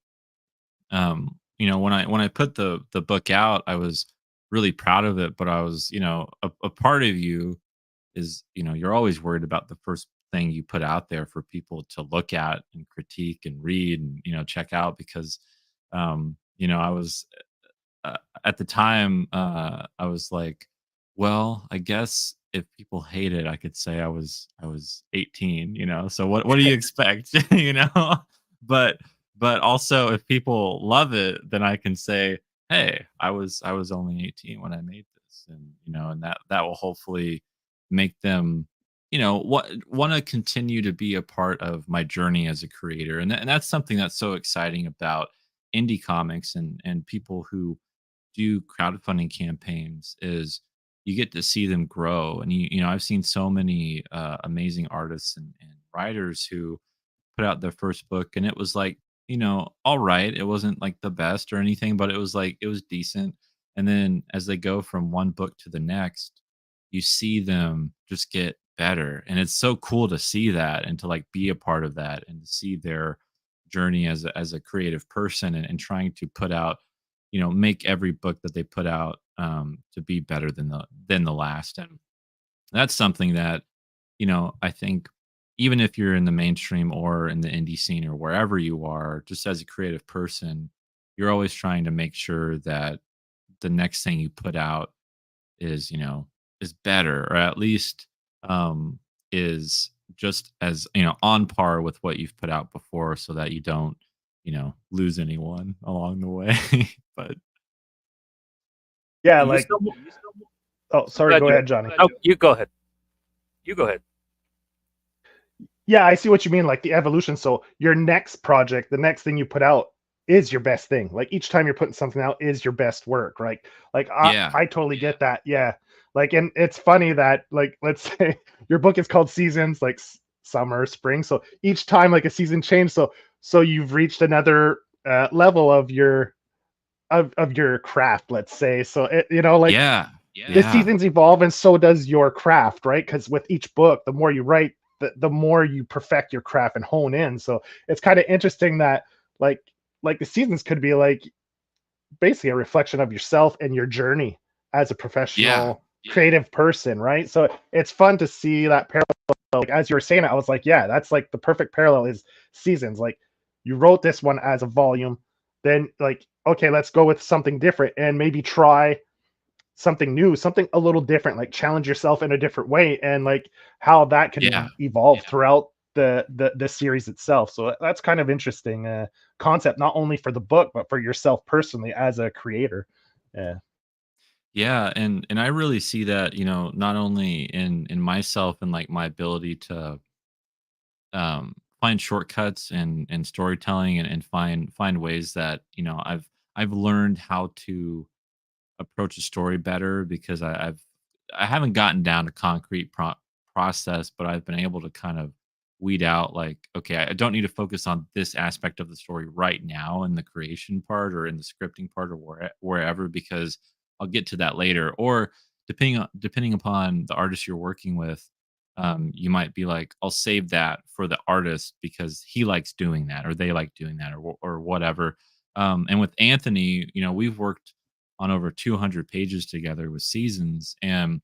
when I put the book out, I was really proud of it. But I was, a part of you is, you're always worried about the first thing you put out there for people to look at and critique and read and check out because, I was at the time, I was like, well, I guess if people hate it, I could say I was 18, So what do you expect, But also if people love it, then I can say, hey, I was only 18 when I made this, and and that will hopefully make them, what want to continue to be a part of my journey as a creator, and that's something that's so exciting about indie comics and people who do crowdfunding campaigns is you get to see them grow. And I've seen so many amazing artists and writers who put out their first book and it was like, all right, it wasn't like the best or anything, but it was like it was decent. And then as they go from one book to the next, you see them just get better, and it's so cool to see that and to like be a part of that and to see their journey as a creative person and trying to put out, make every book that they put out to be better than the last. And that's something that, I think even if you're in the mainstream or in the indie scene or wherever you are, just as a creative person, you're always trying to make sure that the next thing you put out is, is better, or at least um is just as, on par with what you've put out before so that you don't, lose anyone along the way. But Yeah, Do you like still? oh, sorry, go ahead, Johnny. Oh, you go ahead. You go ahead. Yeah, I see what you mean, like the evolution. So your next project, the next thing you put out is your best thing. Like each time you're putting something out is your best work, right? Like Yeah. I totally get that. Yeah. Like, and it's funny that, like, let's say your book is called Seasons, like summer, spring. So each time like a season change, so you've reached another level of your craft, let's say. So it, like Yeah. the Yeah. seasons evolve and so does your craft, right? Because with each book, the more you write, the more you perfect your craft and hone in. So it's kind of interesting that like the seasons could be like basically a reflection of yourself and your journey as a professional creative person, right? So it's fun to see that parallel. Like as you were saying it, I was like, yeah, that's like the perfect parallel is seasons. Like you wrote this one as a volume, then like, okay, let's go with something different and maybe try something new, something a little different, like challenge yourself in a different way, and like how that could evolve throughout the series itself. So that's kind of interesting concept, not only for the book but for yourself personally as a creator. Yeah. Yeah, and I really see that, not only in myself and like my ability to find shortcuts and storytelling and find ways that, I've learned how to approach a story better because I haven't gotten down to concrete process, but I've been able to kind of weed out like, okay, I don't need to focus on this aspect of the story right now in the creation part or in the scripting part or wherever, because I'll get to that later. Or depending upon the artist you're working with, you might be like, I'll save that for the artist because he likes doing that or they like doing that or whatever. And with Anthony, we've worked on over 200 pages together with Seasons, and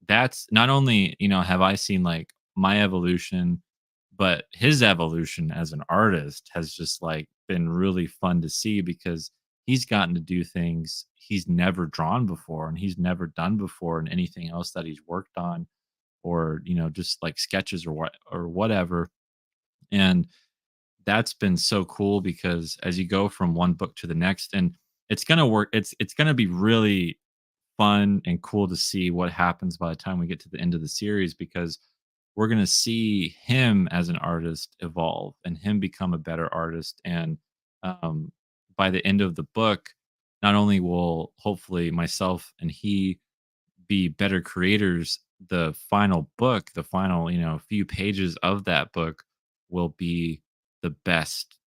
that's not only have I seen like my evolution, but his evolution as an artist has just like been really fun to see because he's gotten to do things he's never drawn before and he's never done before and anything else that he's worked on, or just like sketches or whatever. And that's been so cool because as you go from one book to the next, and it's gonna work, it's gonna be really fun and cool to see what happens by the time we get to the end of the series, because we're gonna see him as an artist evolve and him become a better artist. And um, by the end of the book, not only will hopefully myself and he be better creators, the final book, the final, few pages of that book will be the best,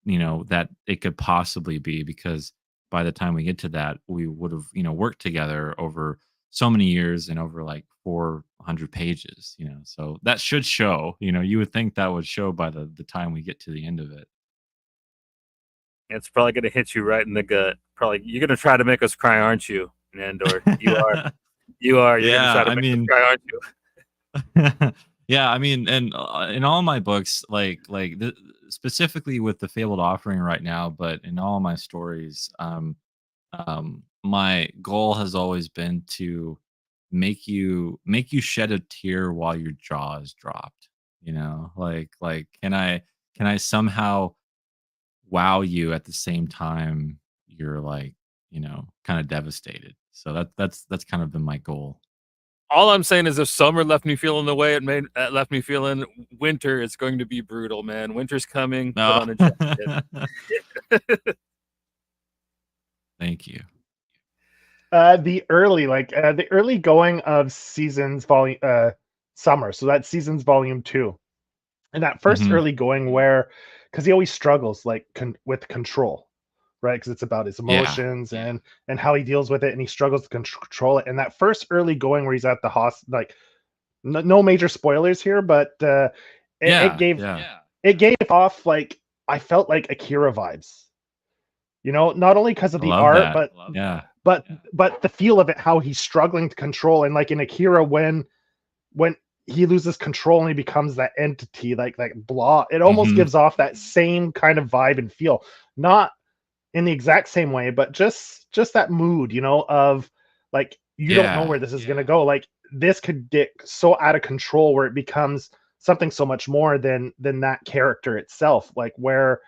that it could possibly be, because by the time we get to that, we would have, worked together over so many years and over like 400 pages, so that should show, you would think that would show by the time we get to the end of it. It's probably going to hit you right in the gut. Probably you're going to try to make us cry, aren't you, Nandor? You are. You are. You're going to try to make us cry, aren't you? Yeah, I mean, and in all my books, specifically with the Fabled Offering right now, but in all my stories, my goal has always been to make you shed a tear while your jaw is dropped. Like can I somehow wow you at the same time you're like, kind of devastated. So that's kind of been my goal. All I'm saying is if summer left me feeling the way left me feeling, winter is going to be brutal, man. Winter's coming. No. Put on a jacket. Thank you. The early going of Seasons volume summer. So that's Seasons volume 2. And that first early going where, because he always struggles like with control, right? Because it's about his emotions and how he deals with it, and he struggles to control it. And that first early going where he's at the hospital, like no major spoilers here, but it gave off like, I felt like Akira vibes. Not only because of the art, but the feel of it, how he's struggling to control, and like in Akira when he loses control and he becomes that entity, like blah, it almost gives off that same kind of vibe and feel, not in the exact same way, but just that mood, of like, you don't know where this is going to go. Like this could get so out of control where it becomes something so much more than that character itself, like where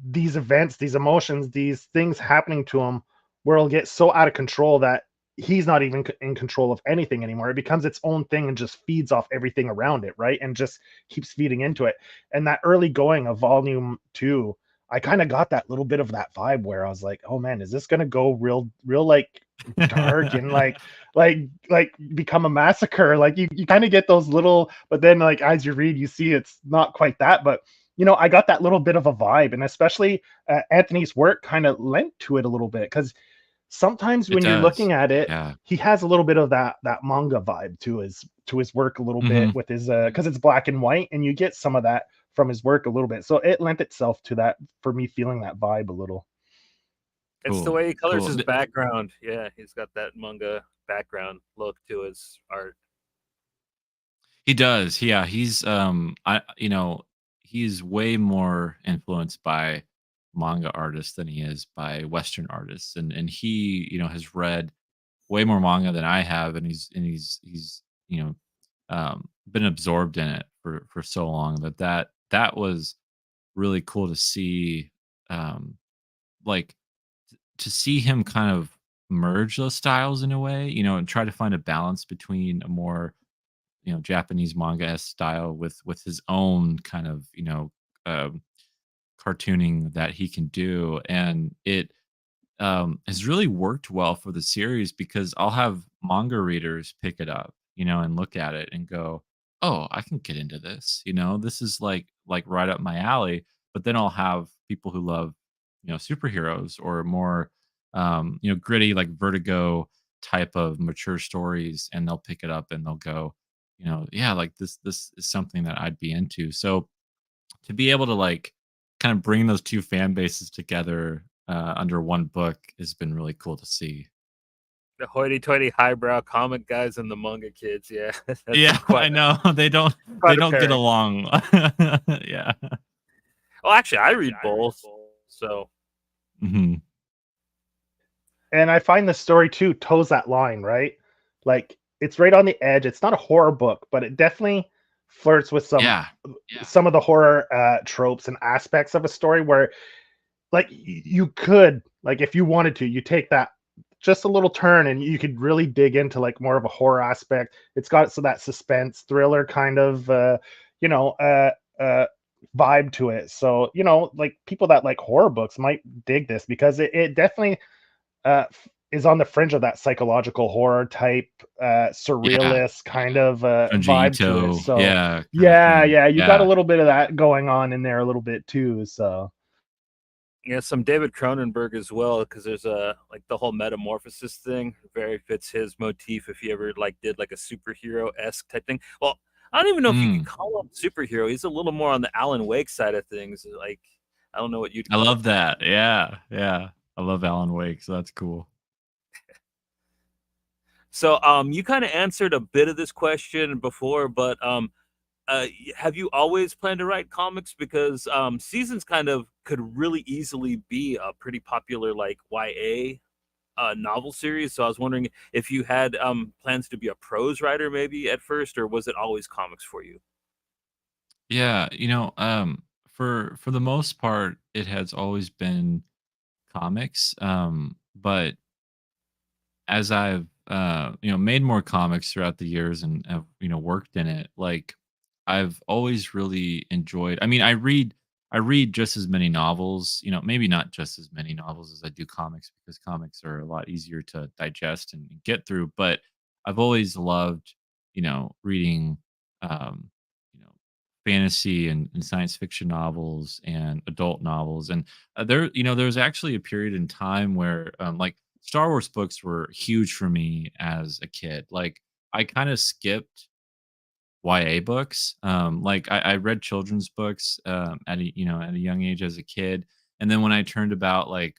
these events, these emotions, these things happening to him where it'll get so out of control that he's not even in control of anything anymore. It becomes its own thing and just feeds off everything around it, right? And just keeps feeding into it. And that early going of volume 2, I kind of got that little bit of that vibe where I was like, oh man, is this gonna go real like dark and like become a massacre? Like you kind of get those little, but then like as you read, you see it's not quite that. But I got that little bit of a vibe, and especially Anthony's work kind of lent to it a little bit, because sometimes It when you're does. looking at it, Yeah. he has a little bit of that manga vibe to his work a little bit Mhm. with his because it's black and white, and you get some of that from his work a little bit. So it lent itself to that for me feeling that vibe a little. It's the Cool. way he colors Cool. his background. Yeah, he's got that manga background look to his art. He does. Yeah, he's way more influenced by manga artists than he is by Western artists. And he, has read way more manga than I have, and he's been absorbed in it for so long that was really cool to see, um like to see him kind of merge those styles in a way, and try to find a balance between a more, Japanese manga style with his own kind of, um, cartooning that he can do, and it has really worked well for the series because I'll have manga readers pick it up, and look at it and go, "Oh, I can get into this." This is like right up my alley. But then I'll have people who love, superheroes or more, gritty like Vertigo type of mature stories, and they'll pick it up and they'll go, yeah, like this is something that I'd be into. So to be able to like kind of bring those two fan bases together under one book has been really cool to see. The hoity-toity highbrow comic guys and the manga kids. Yeah, that's Yeah, I know they quite a don't get pairing. along. Yeah. Well, actually, I read both, so Mhm. And I find the story too toes that line, right? Like it's right on the edge. It's not a horror book, but it definitely flirts with Yeah. some of the horror tropes and aspects of a story where like you could, like if you wanted to, you take that just a little turn and you could really dig into like more of a horror aspect. It's got so that suspense thriller kind of you know uh uh vibe to it. So like people that like horror books might dig this because it definitely is on the fringe of that psychological horror type Yeah. surrealist kind of Junji vibe to it. Ito, So yeah, kind of yeah, thing. yeah, you got a Yeah. little bit of that going on in there a little bit too. So yeah, some David Cronenberg as well, because there's a like the whole metamorphosis thing very fits his motif. If he ever like did like a superhero esque type thing. Well, I don't even know if you could Mm, call him superhero. He's a little more on the Alan Wake side of things. Like I don't know what you'd I call love him. that. Yeah. Yeah. I love Alan Wake, so that's cool. So you kind of answered a bit of this question before, but have you always planned to write comics? Because Seasons kind of could really easily be a pretty popular like YA novel series. So I was wondering if you had plans to be a prose writer maybe at first, or was it always comics for you? Yeah, for the most part, it has always been comics. But as I've made more comics throughout the years and have worked in it, like I've always really enjoyed. I mean, I read just as many novels, maybe not just as many novels as I do comics because comics are a lot easier to digest and get through. But I've always loved reading um, you know fantasy and science fiction novels and adult novels. And there was actually a period in time where like Star Wars books were huge for me as a kid. Like I kind of skipped YA books. Like I read children's books at a young age as a kid, and then when I turned about like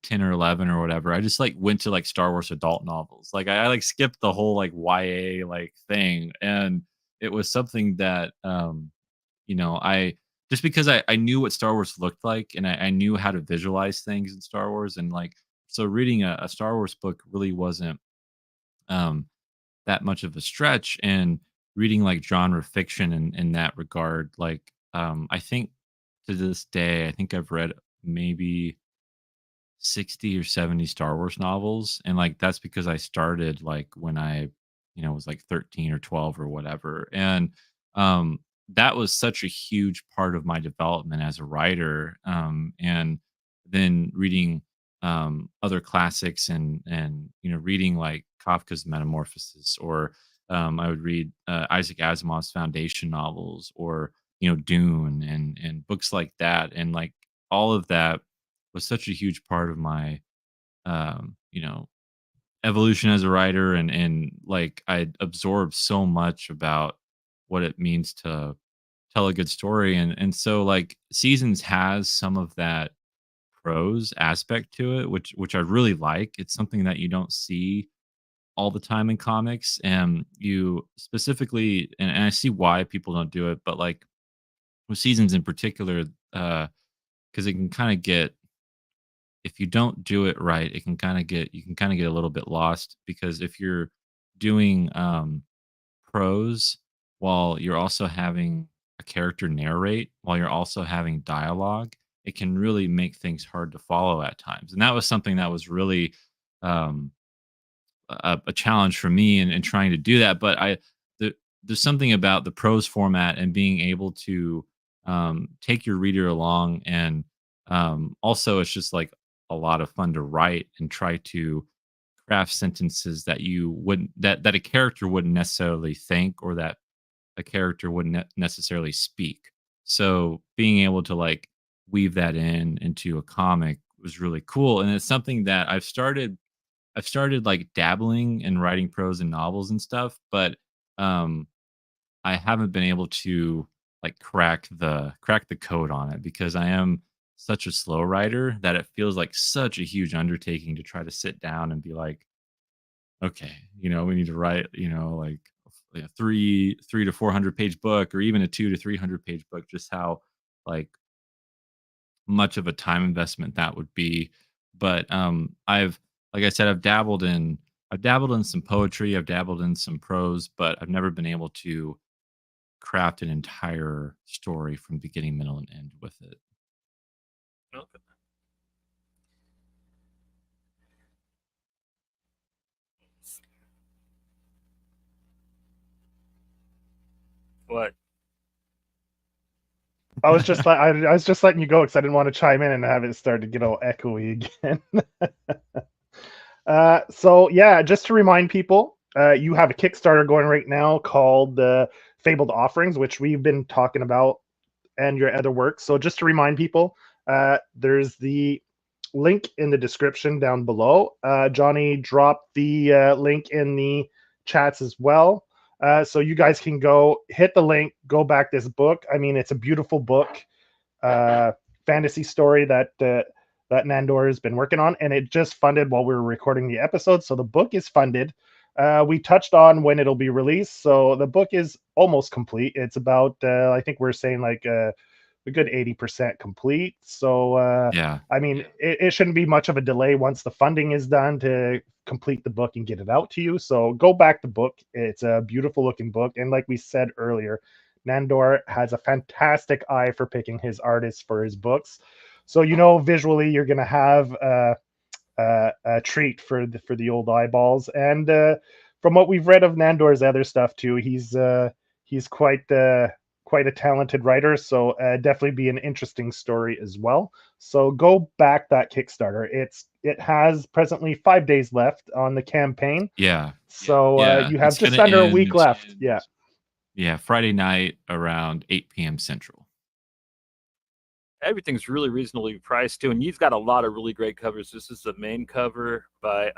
10 or 11 or whatever, I just like went to like Star Wars adult novels. Like I like skipped the whole like YA like thing, and it was something that I just because I knew what Star Wars looked like, and I knew how to visualize things in Star Wars, and like so reading a Star Wars book really wasn't um that much of a stretch. And reading like genre fiction in that regard, like I think to this day I think I've read maybe 60 or 70 Star Wars novels, and like that's because I started like when I, was like 13 or 12 or whatever. And um that was such a huge part of my development as a writer. And then reading other classics, and reading like Kafka's Metamorphosis, or I would read Isaac Asimov's Foundation novels, or Dune, and books like that, and like all of that was such a huge part of my um, you know evolution as a writer, and like I absorbed so much about what it means to tell a good story. And so like Seasons has some of that prose aspect to it, which I really like. It's something that you don't see all the time in comics, and you specifically, and I see why people don't do it, but like with Seasons in particular, because it can kind of get, if you don't do it right, it can kind of get, you can kind of get a little bit lost, because if you're doing prose while you're also having a character narrate, while you're also having dialogue, it can really make things hard to follow at times. And that was something that was really um a challenge for me in trying to do that. But the, there's something about the prose format and being able to take your reader along, and also it's just like a lot of fun to write and try to craft sentences that you wouldn't, that a character wouldn't necessarily think, or that a character wouldn't necessarily speak. So being able to like weave that into a comic was really cool, and it's something that I've started like dabbling in writing prose and novels and stuff, but um I haven't been able to like crack the code on it, because I am such a slow writer that it feels like such a huge undertaking to try to sit down and be like, okay, we need to write, like a 300 to 400 page book, or even a 200 to 300 page book. Just how like much of a time investment that would be. But I've, like I said, I've dabbled in some poetry, I've dabbled in some prose, but I've never been able to craft an entire story from beginning, middle, and end with it. Okay. What? I was just like, I was just letting you go because I didn't want to chime in and have it start to get all echoey again. So yeah, just to remind people, you have a Kickstarter going right now called the Fabled Offerings, which we've been talking about, and your other work. So just to remind people, there's the link in the description down below. Johnny dropped the link in the chats as well. So you guys can go hit the link, go back this book. I mean, it's a beautiful book, fantasy story that that Nandor has been working on, and it just funded while we were recording the episode. So the book is funded. We touched on when it'll be released. So the book is almost complete. It's about, I think we're saying like a good 80% complete. So, Yeah. I mean, it shouldn't be much of a delay once the funding is done to complete the book and get it out to you. So go back the book. It's a beautiful looking book. And like we said earlier, Nandor has a fantastic eye for picking his artists for his books. So, visually you're going to have a treat for the old eyeballs. And from what we've read of Nandor's other stuff too, he's quite a talented writer. So definitely be an interesting story as well. So go back that Kickstarter. It has presently 5 days left on the campaign. Yeah. So Yeah. you have It's just gonna under a week end. left. Yeah. Yeah, Friday night around 8 p.m. Central. Everything's really reasonably priced too, and you've got a lot of really great covers. This is the main cover by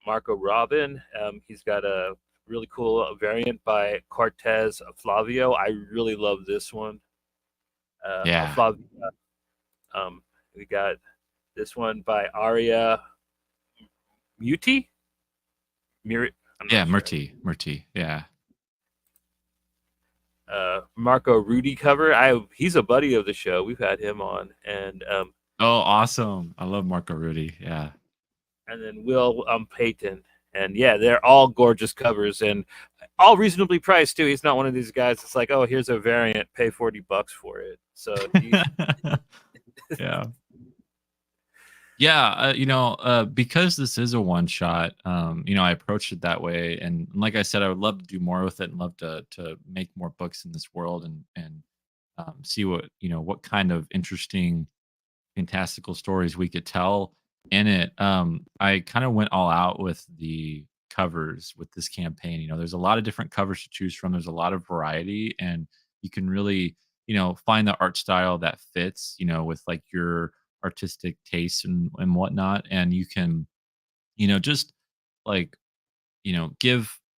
Marco Robin. He's got a really cool variant by Cortez Flavio. I really love this one. Yeah. We got this one by Aria Muti. Yeah, Murti. Yeah. Marco Rudy cover. He's a buddy of the show. We've had him on, and Oh, awesome. I love Marco Rudy. Yeah. and then Will Payton. And yeah, they're all gorgeous covers and all reasonably priced too. He's not one of these guys that's like, oh, here's a variant, pay $40 for it. So Yeah. Yeah, because this is a one shot, I approached it that way, and like I said, I would love to do more with it, and love to make more books in this world, and see what kind of interesting, fantastical stories we could tell in it. I kind of went all out with the covers with this campaign. There's a lot of different covers to choose from. There's a lot of variety, and you can really, find the art style that fits, with like your artistic tastes and whatnot. And you can, just like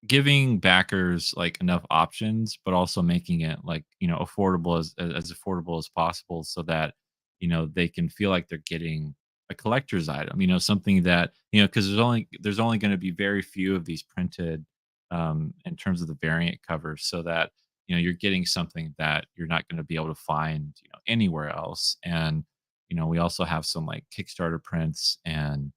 giving backers like enough options, but also making it like affordable as affordable as possible, so that they can feel like they're getting a collector's item. Something that because there's only going to be very few of these printed, in terms of the variant covers, so that you're getting something that you're not going to be able to find anywhere else. And we also have some like Kickstarter prints, and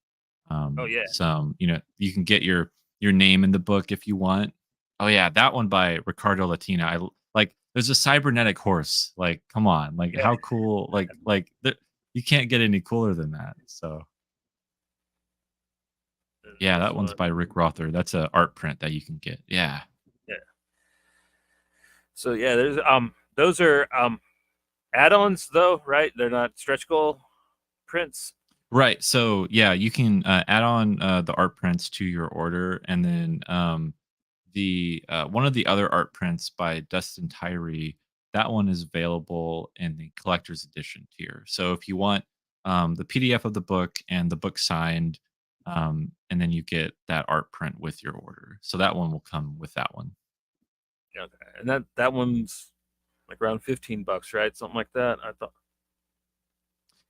Oh yeah, some you can get your name in the book if you want. Oh yeah, that one by Ricardo Latina. Like there's a cybernetic horse. Like come on, like yeah. how cool, you can't get any cooler than that. So yeah, That's that one's fun. by Rick Rother. That's a art print that you can get. Yeah. Yeah. So yeah, there's those are add-ons though, right? They're not stretch goal prints. Right. So yeah, you can add on the art prints to your order, and then the one of the other art prints by Dustin Tyree, that one is available in the collector's edition tier. So if you want the PDF of the book and the book signed, and then you get that art print with your order. So that one will come with that one. Okay, and that one's like around $15, right? Something like that. I thought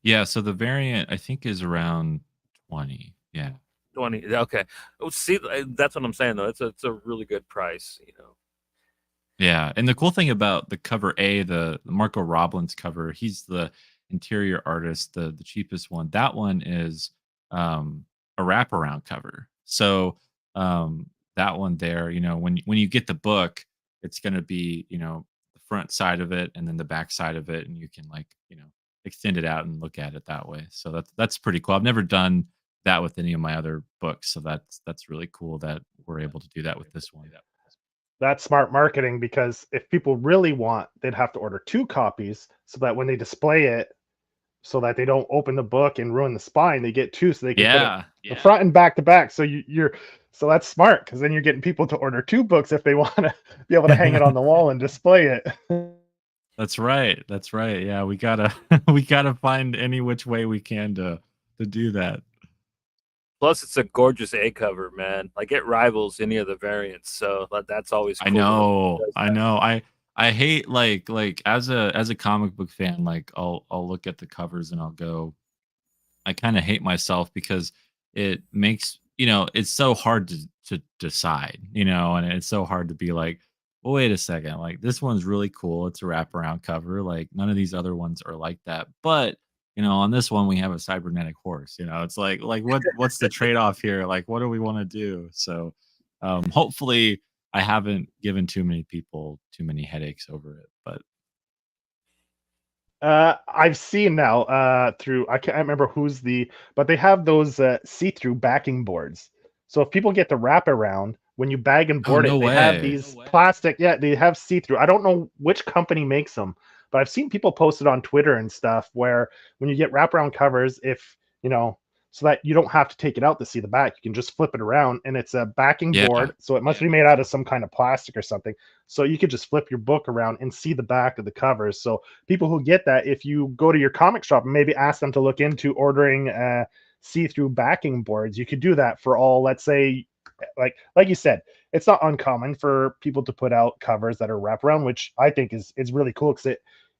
Yeah. So the variant I think is around 20. Yeah. 20. Okay. Oh, see, that's what I'm saying though. It's a really good price. Yeah, and the cool thing about the cover A, the Marco Robbins cover, he's the interior artist, the cheapest one. That one is a wraparound cover. So that one there, when you get the book, it's going to be the front side of it and then the back side of it, and you can extend it out and look at it that way. So that's pretty cool. I've never done that with any of my other books, so that's really cool that we're able to do that with this one. That's smart marketing, because if people really want, they'd have to order 2 copies so that when they display it, so that they don't open the book and ruin the spine, they get 2 so they can put it Yeah. the front and back to back. So you're so that's smart, because then you're getting people to order 2 books if they want to be able to hang it on the wall and display it. That's right. That's right. Yeah, we gotta we gotta find any which way we can to do that. Plus, it's a gorgeous A cover, man. Like it rivals any of the variants. So that's always I cool when it know. does I that. know. I hate like as a comic book fan, like I'll look at the covers and I'll go, I kind of hate myself because it makes it's so hard to decide, and it's so hard to be like, well, wait a second, like this one's really cool. It's a wraparound cover. Like none of these other ones are like that. But on this one we have a cybernetic horse. It's like what's the trade off here? Like what do we want to do? So hopefully I haven't given too many people too many headaches over it. But I've seen now through, I can't remember but they have those see-through backing boards. So if people get the wrap around, when you bag and oh, board no it, they have way. these plastic, yeah, they have see-through. I don't know which company makes them, but I've seen people post it on Twitter and stuff where when you get wraparound covers, if so that you don't have to take it out to see the back, you can just flip it around, and it's a backing Yeah. board, so it must be made out of some kind of plastic or something. So you could just flip your book around and see the back of the covers. So people who get that, if you go to your comic shop and maybe ask them to look into ordering see-through backing boards, you could do that for all, let's say, like you said, it's not uncommon for people to put out covers that are wraparound, which I think is really cool, because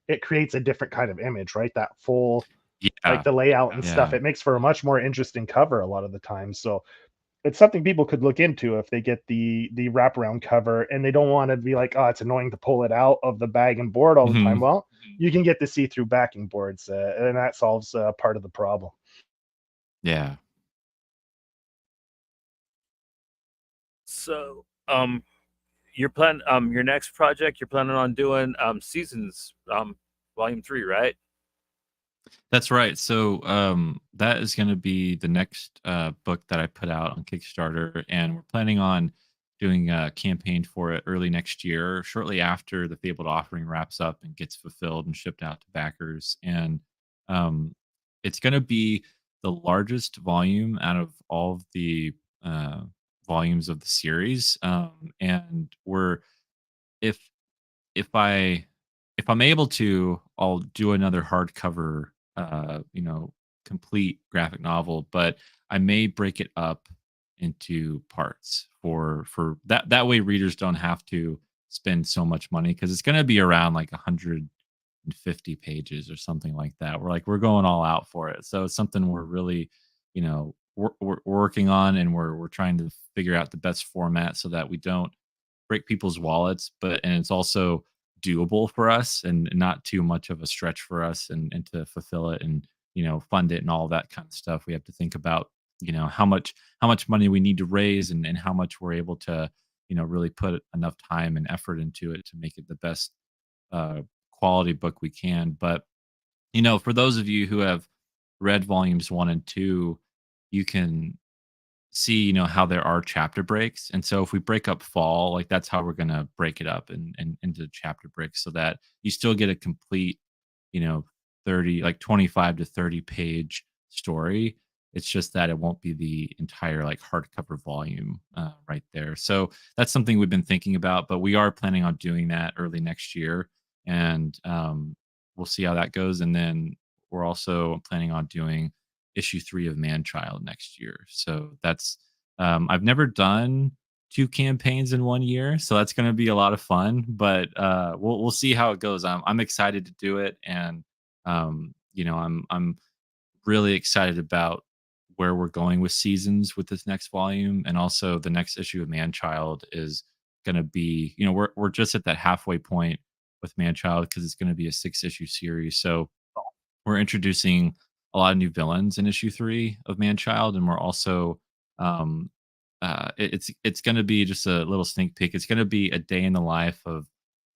it creates a different kind of image, right? That full, like Yeah. the layout and stuff, Yeah. it makes for a much more interesting cover a lot of the time. So it's something people could look into if they get the wraparound cover and they don't want to be like, oh, it's annoying to pull it out of the bag and board all the time. Mhm. Well, you can get the see-through backing boards, and that solves part of the problem. Yeah. So, your next project, you're planning on doing seasons volume 3, right? That's right. So that is going to be the next book that I put out on Kickstarter, and we're planning on doing a campaign for it early next year, shortly after the Fabled Offering wraps up and gets fulfilled and shipped out to backers. And um, it's going to be the largest volume out of all of the uh, volumes of the series, and we're if if I if I'm able to, I'll do another hardcover, complete graphic novel, but I may break it up into parts for that way readers don't have to spend so much money because it's going to be around like 150 pages or something like that. We're going all out for it. So it's something we're really, we're working on, and we're trying to figure out the best format so that we don't break people's wallets, and it's also doable for us and not too much of a stretch for us, and to fulfill it and fund it and all that kind of stuff. We have to think about how much money we need to raise, and how much we're able to really put enough time and effort into it to make it the best uh, quality book we can. But for those of you who have read volumes 1 and 2, you can see how there are chapter breaks. And so if we break up fall, like that's how we're going to break it up and into chapter breaks, so that you still get a complete you know 30, like 25 to 30 page story. It's just that it won't be the entire like hardcover volume right there. So that's something we've been thinking about, but we are planning on doing that early next year. And we'll see how that goes. And then we're also planning on doing issue 3 of Manchild next year. So that's I've never done 2 campaigns in 1 year, so that's going to be a lot of fun. But we'll see how it goes. I'm excited to do it, and I'm really excited about where we're going with seasons with this next volume, and also the next issue of Manchild is going to be, we're just at that halfway point with Manchild because it's going to be a 6 issue series. So we're introducing a lot of new villains in issue 3 of Manchild, and we're also um, it's going to be just a little sneak peek. It's going to be a day in the life of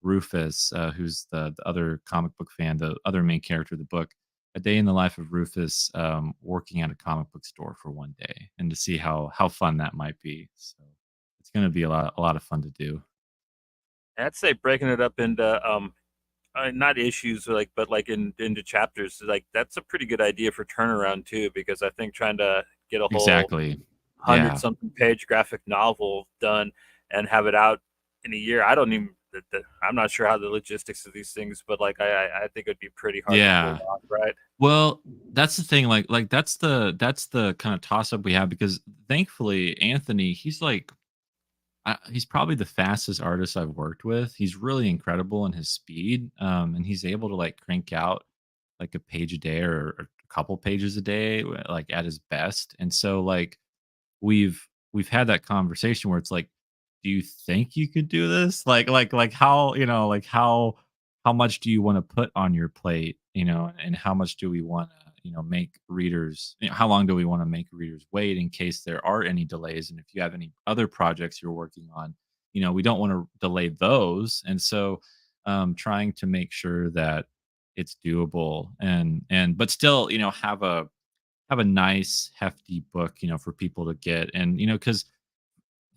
Rufus, who's the other comic book fan, the other main character of the book. A day in the life of Rufus, working at a comic book store for 1 day, and to see how fun that might be. So it's going to be a lot of fun to do. I'd say breaking it up into not issues like, but like into chapters. Like that's a pretty good idea for turnaround too, because I think trying to get a whole Exactly. hundred Yeah. something page graphic novel done and have it out in a year. I don't even. I'm not sure how the logistics of these things, but like I think it'd be pretty hard to pull Yeah. off, right? Well, that's the thing. Like that's the kind of toss up we have, because thankfully Anthony, he's probably the fastest artist I've worked with. He's really incredible in his speed, and he's able to like crank out like a page a day, or a couple pages a day, like at his best. And so like we've had that conversation where it's like, do you think you could do this? Like how, how much do you want to put on your plate, and how much do we want to, make readers, how long do we want to make readers wait in case there are any delays? And if you have any other projects you're working on, we don't want to delay those. And so trying to make sure that it's doable, and but still, have a nice hefty book, for people to get. And because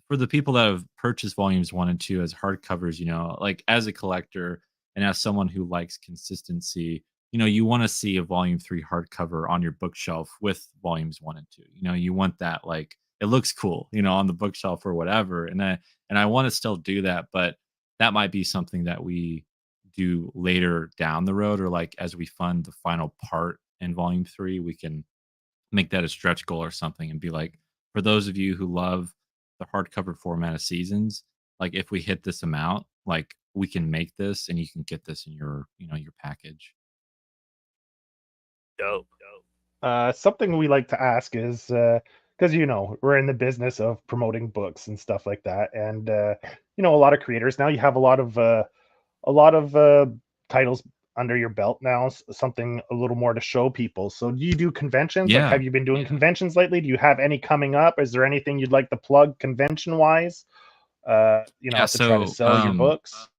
for the people that have purchased volumes 1 and 2 as hardcovers, like as a collector and as someone who likes consistency, you want to see a volume 3 hardcover on your bookshelf with volumes 1 and 2. You want that, like, it looks cool, on the bookshelf or whatever. And I want to still do that, but that might be something that we do later down the road, or like as we fund the final part in volume 3, we can make that a stretch goal or something, and be like, for those of you who love the hardcover format of seasons, like if we hit this amount, like we can make this and you can get this in your package. Dope. Something we like to ask is because we're in the business of promoting books and stuff like that, and a lot of creators now. You have a lot of titles under your belt now. Something a little more to show people. So, do you do conventions? Like, Yeah. have you been doing conventions lately? Do you have any coming up? Is there anything you'd like to plug convention wise? Yeah. To try to So sell your books.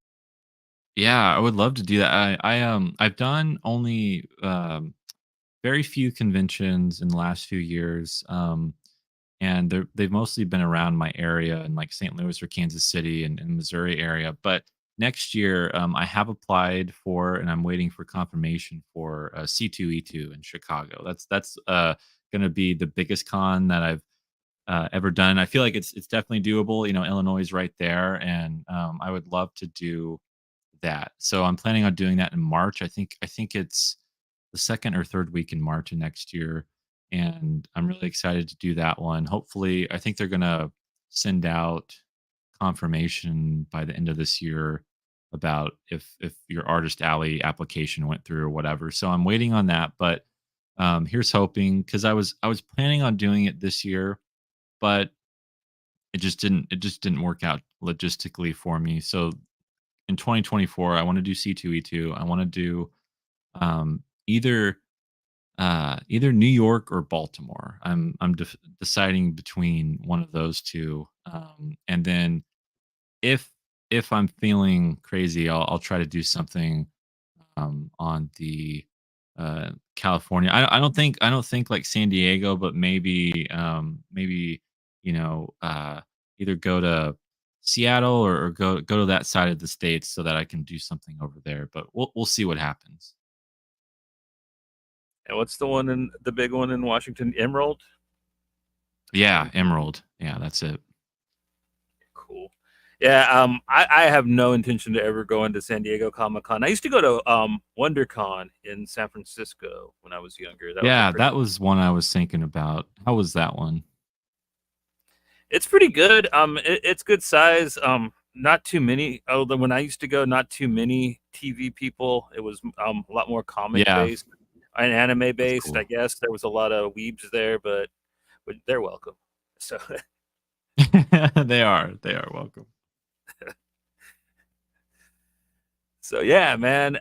yeah, I would love to do that. I've done only very few conventions in the last few years. And they've mostly been around my area in like St. Louis or Kansas City and Missouri area. But next year, I have applied for and I'm waiting for confirmation for C2E2 in Chicago. That's going to be the biggest con that I've ever done. I feel like it's definitely doable. You know, Illinois is right there, and I would love to do that. So I'm planning on doing that in March. I think it's the second or third week in March of next year, and I'm really excited to do that one. Hopefully, I think they're gonna send out confirmation by the end of this year about if your Artist Alley application went through or whatever. So I'm waiting on that, but here's hoping because I was planning on doing it this year, but it just didn't work out logistically for me. So in 2024, I want to do C2E2. I want to do um, either either New York or Baltimore. I'm deciding between one of those two, and then if if I'm feeling crazy, I'll try to do something on the California. I don't think like San Diego, but maybe you know either go to Seattle or go to that side of the states so that I can do something over there. But we'll see what happens. And what's the big one in Washington? Emerald. Yeah, Emerald. Yeah, that's it. Cool. Yeah, I have no intention to ever go into San Diego Comic Con. I used to go to WonderCon in San Francisco when I was younger. That was a Yeah, pretty. that was one I was thinking about. How was that one? It's pretty good. It's good size. Not too many. Although when I used to go, not too many TV people. It was a lot more comic Yeah, based and anime that's based. I cool. guess there was a lot of weebs there, but they're welcome. So They are welcome. So yeah, man.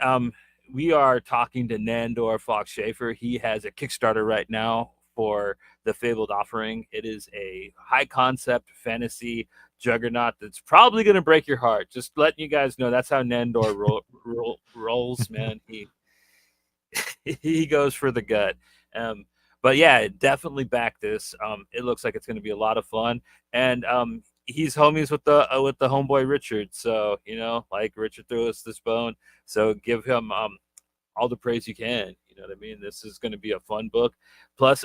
We are talking to Nandor Fox Shaffer. He has a Kickstarter right now for The Fabled Offering. It is a high concept fantasy juggernaut that's probably going to break your heart. Just letting you guys know that's how Nandor rolls, man. He goes for the gut. Um, but yeah, definitely back this. It looks like it's going to be a lot of fun, and he's homies with the homeboy Richard. So like Richard threw us this bone. So give him all the praise you can. You know what I mean? This is going to be a fun book. Plus,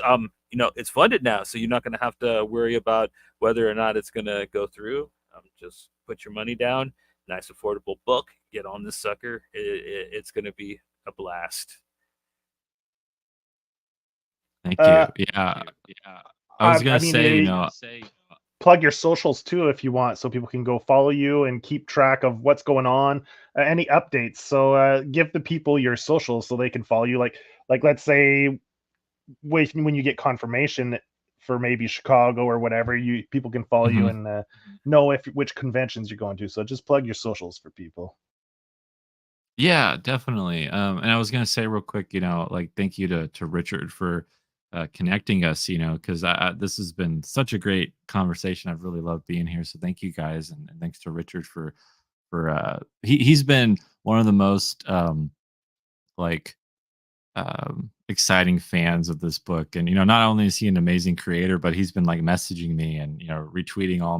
it's funded now, so you're not going to have to worry about whether or not it's going to go through. Just put your money down. Nice affordable book. Get on this sucker. It's going to be a blast. Thank Uh, you. Yeah, I was I gonna mean, say, plug your socials too if you want, so people can go follow you and keep track of what's going on, any updates. So give the people your socials so they can follow you. Like let's say when you get confirmation for maybe Chicago or whatever, you people can follow you mhm. and know if which conventions you're going to. So just plug your socials for people. Yeah, definitely. And I was gonna say real quick, like thank you to Richard for connecting us. Because this has been such a great conversation. I've really loved being here. So thank you guys, and thanks to Richard for he's been one of the most like exciting fans of this book. And not only is he an amazing creator, but he's been like messaging me and retweeting all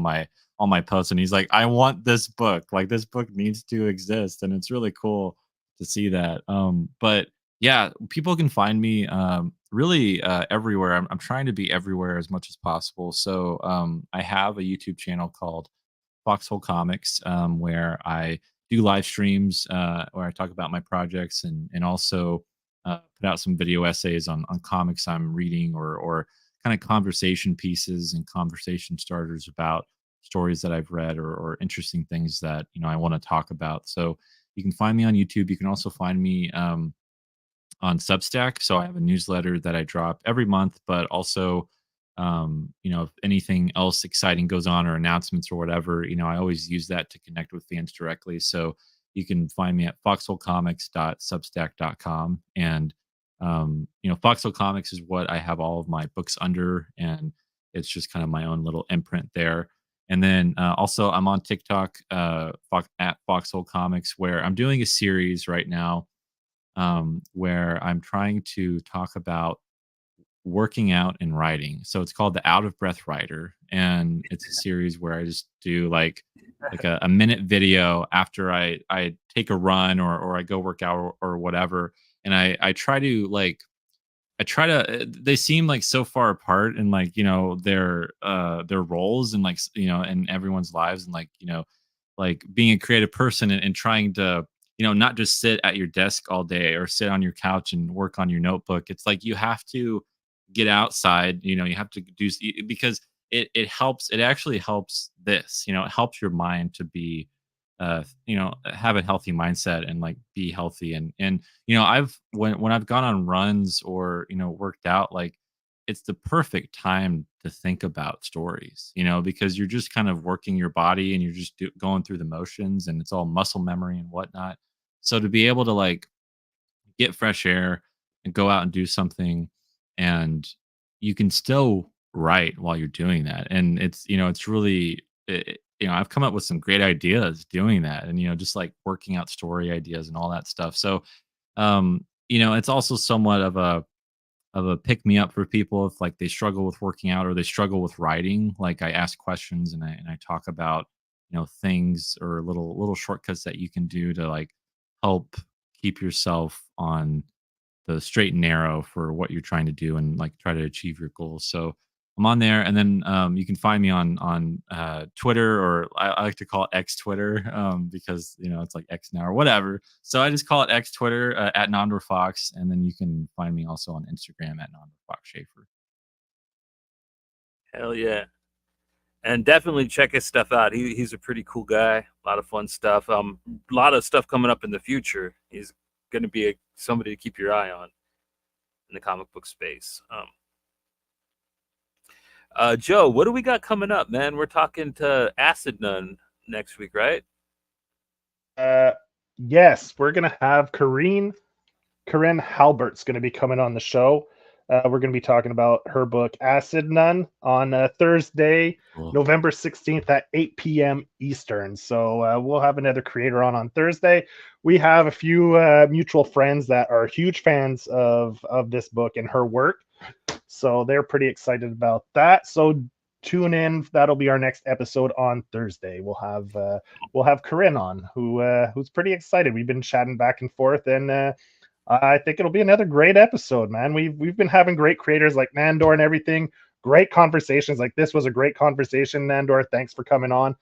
my posts. And he's like, I want this book. Like this book needs to exist, and it's really cool to see that. But yeah, people can find me really everywhere. I'm trying to be everywhere as much as possible. So I have a YouTube channel called Foxhole Comics, where I do live streams where I talk about my projects and also put out some video essays on comics I'm reading or kind of conversation pieces and conversation starters about stories that I've read or interesting things that I want to talk about. So you can find me on YouTube. You can also find me on Substack. So I have a newsletter that I drop every month, but also, if anything else exciting goes on or announcements or whatever, I always use that to connect with fans directly. So you can find me at foxholecomics.substack.com. And, Foxhole Comics is what I have all of my books under, and it's just kind of my own little imprint there. And then also, I'm on TikTok at Foxhole Comics, where I'm doing a series right now where I'm trying to talk about working out and writing. So it's called the Out of Breath Writer, and it's a series where I just do like a minute video after I take a run or I go work out or whatever, and I try to they seem like so far apart in like, their roles and like, in everyone's lives and like, like being a creative person and trying to, not just sit at your desk all day or sit on your couch and work on your notebook. It's like you have to get outside, you have to do because it helps. It actually helps this, it helps your mind to be have a healthy mindset and like be healthy and I've when I've gone on runs or worked out, like it's the perfect time to think about stories, because you're just kind of working your body and you're just going through the motions and it's all muscle memory and whatnot. So to be able to like get fresh air and go out and do something, and you can still write while you're doing that, and it's really I've come up with some great ideas doing that, and just like working out story ideas and all that stuff. So it's also somewhat of a pick me up for people if like they struggle with working out or they struggle with writing. Like I ask questions and I talk about things or little shortcuts that you can do to like help keep yourself on the straight and narrow for what you're trying to do and like try to achieve your goals. So I'm on there, and then you can find me on Twitter, or I like to call it X Twitter, because it's like X now or whatever. So I just call it X Twitter at Nandor Fox, and then you can find me also on Instagram at Nandor Fox Shaffer. Hell yeah. And definitely check his stuff out. He's a pretty cool guy. A lot of fun stuff. A lot of stuff coming up in the future. He's going to be somebody to keep your eye on in the comic book space. Joe, what do we got coming up, man? We're talking to Acid Nun next week, right? Yes, we're gonna have Corinne Halbert's gonna be coming on the show. We're gonna be talking about her book Acid Nun on Thursday, Cool. November 16th at 8 p.m. Eastern. So we'll have another creator on Thursday. We have a few mutual friends that are huge fans of this book and her work. So they're pretty excited about that. So tune in. That'll be our next episode on Thursday. We'll have Corinne on, who's pretty excited. We've been chatting back and forth, and I think it'll be another great episode, man. We've been having great creators like Nandor and everything. Great conversations. Like this was a great conversation, Nandor. Thanks for coming on.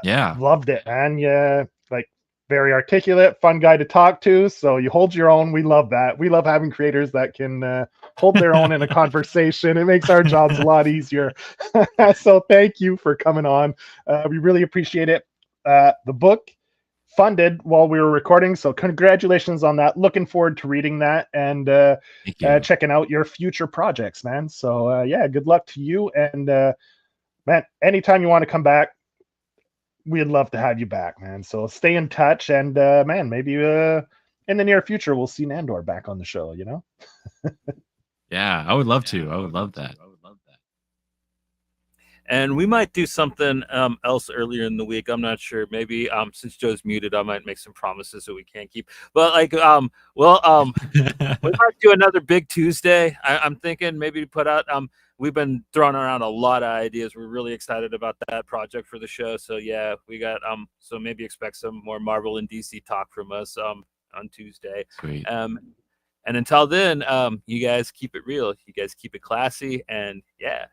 Yeah. Loved it, man. Yeah, like very articulate, fun guy to talk to. So you hold your own. We love that. We love having creators that can hold their own in a conversation. It makes our jobs a lot easier. So thank you for coming on. We really appreciate it. The book funded while we were recording, so congratulations on that. Looking forward to reading that and Thank you. checking out your future projects, man. So yeah, good luck to you. And man, anytime you want to come back, we'd love to have you back, man. So stay in touch, and man, maybe in the near future we'll see Nandor back on the show. Yeah, I would love to. I would love that. And we might do something else earlier in the week. I'm not sure. Maybe since Joe's muted, I might make some promises that we can't keep. But like, we might do another Big Tuesday. I'm thinking maybe put out. We've been throwing around a lot of ideas. We're really excited about that project for the show. So yeah, we got so maybe expect some more Marvel and DC talk from us on Tuesday. Sweet. And until then, you guys keep it real. You guys keep it classy, and yeah.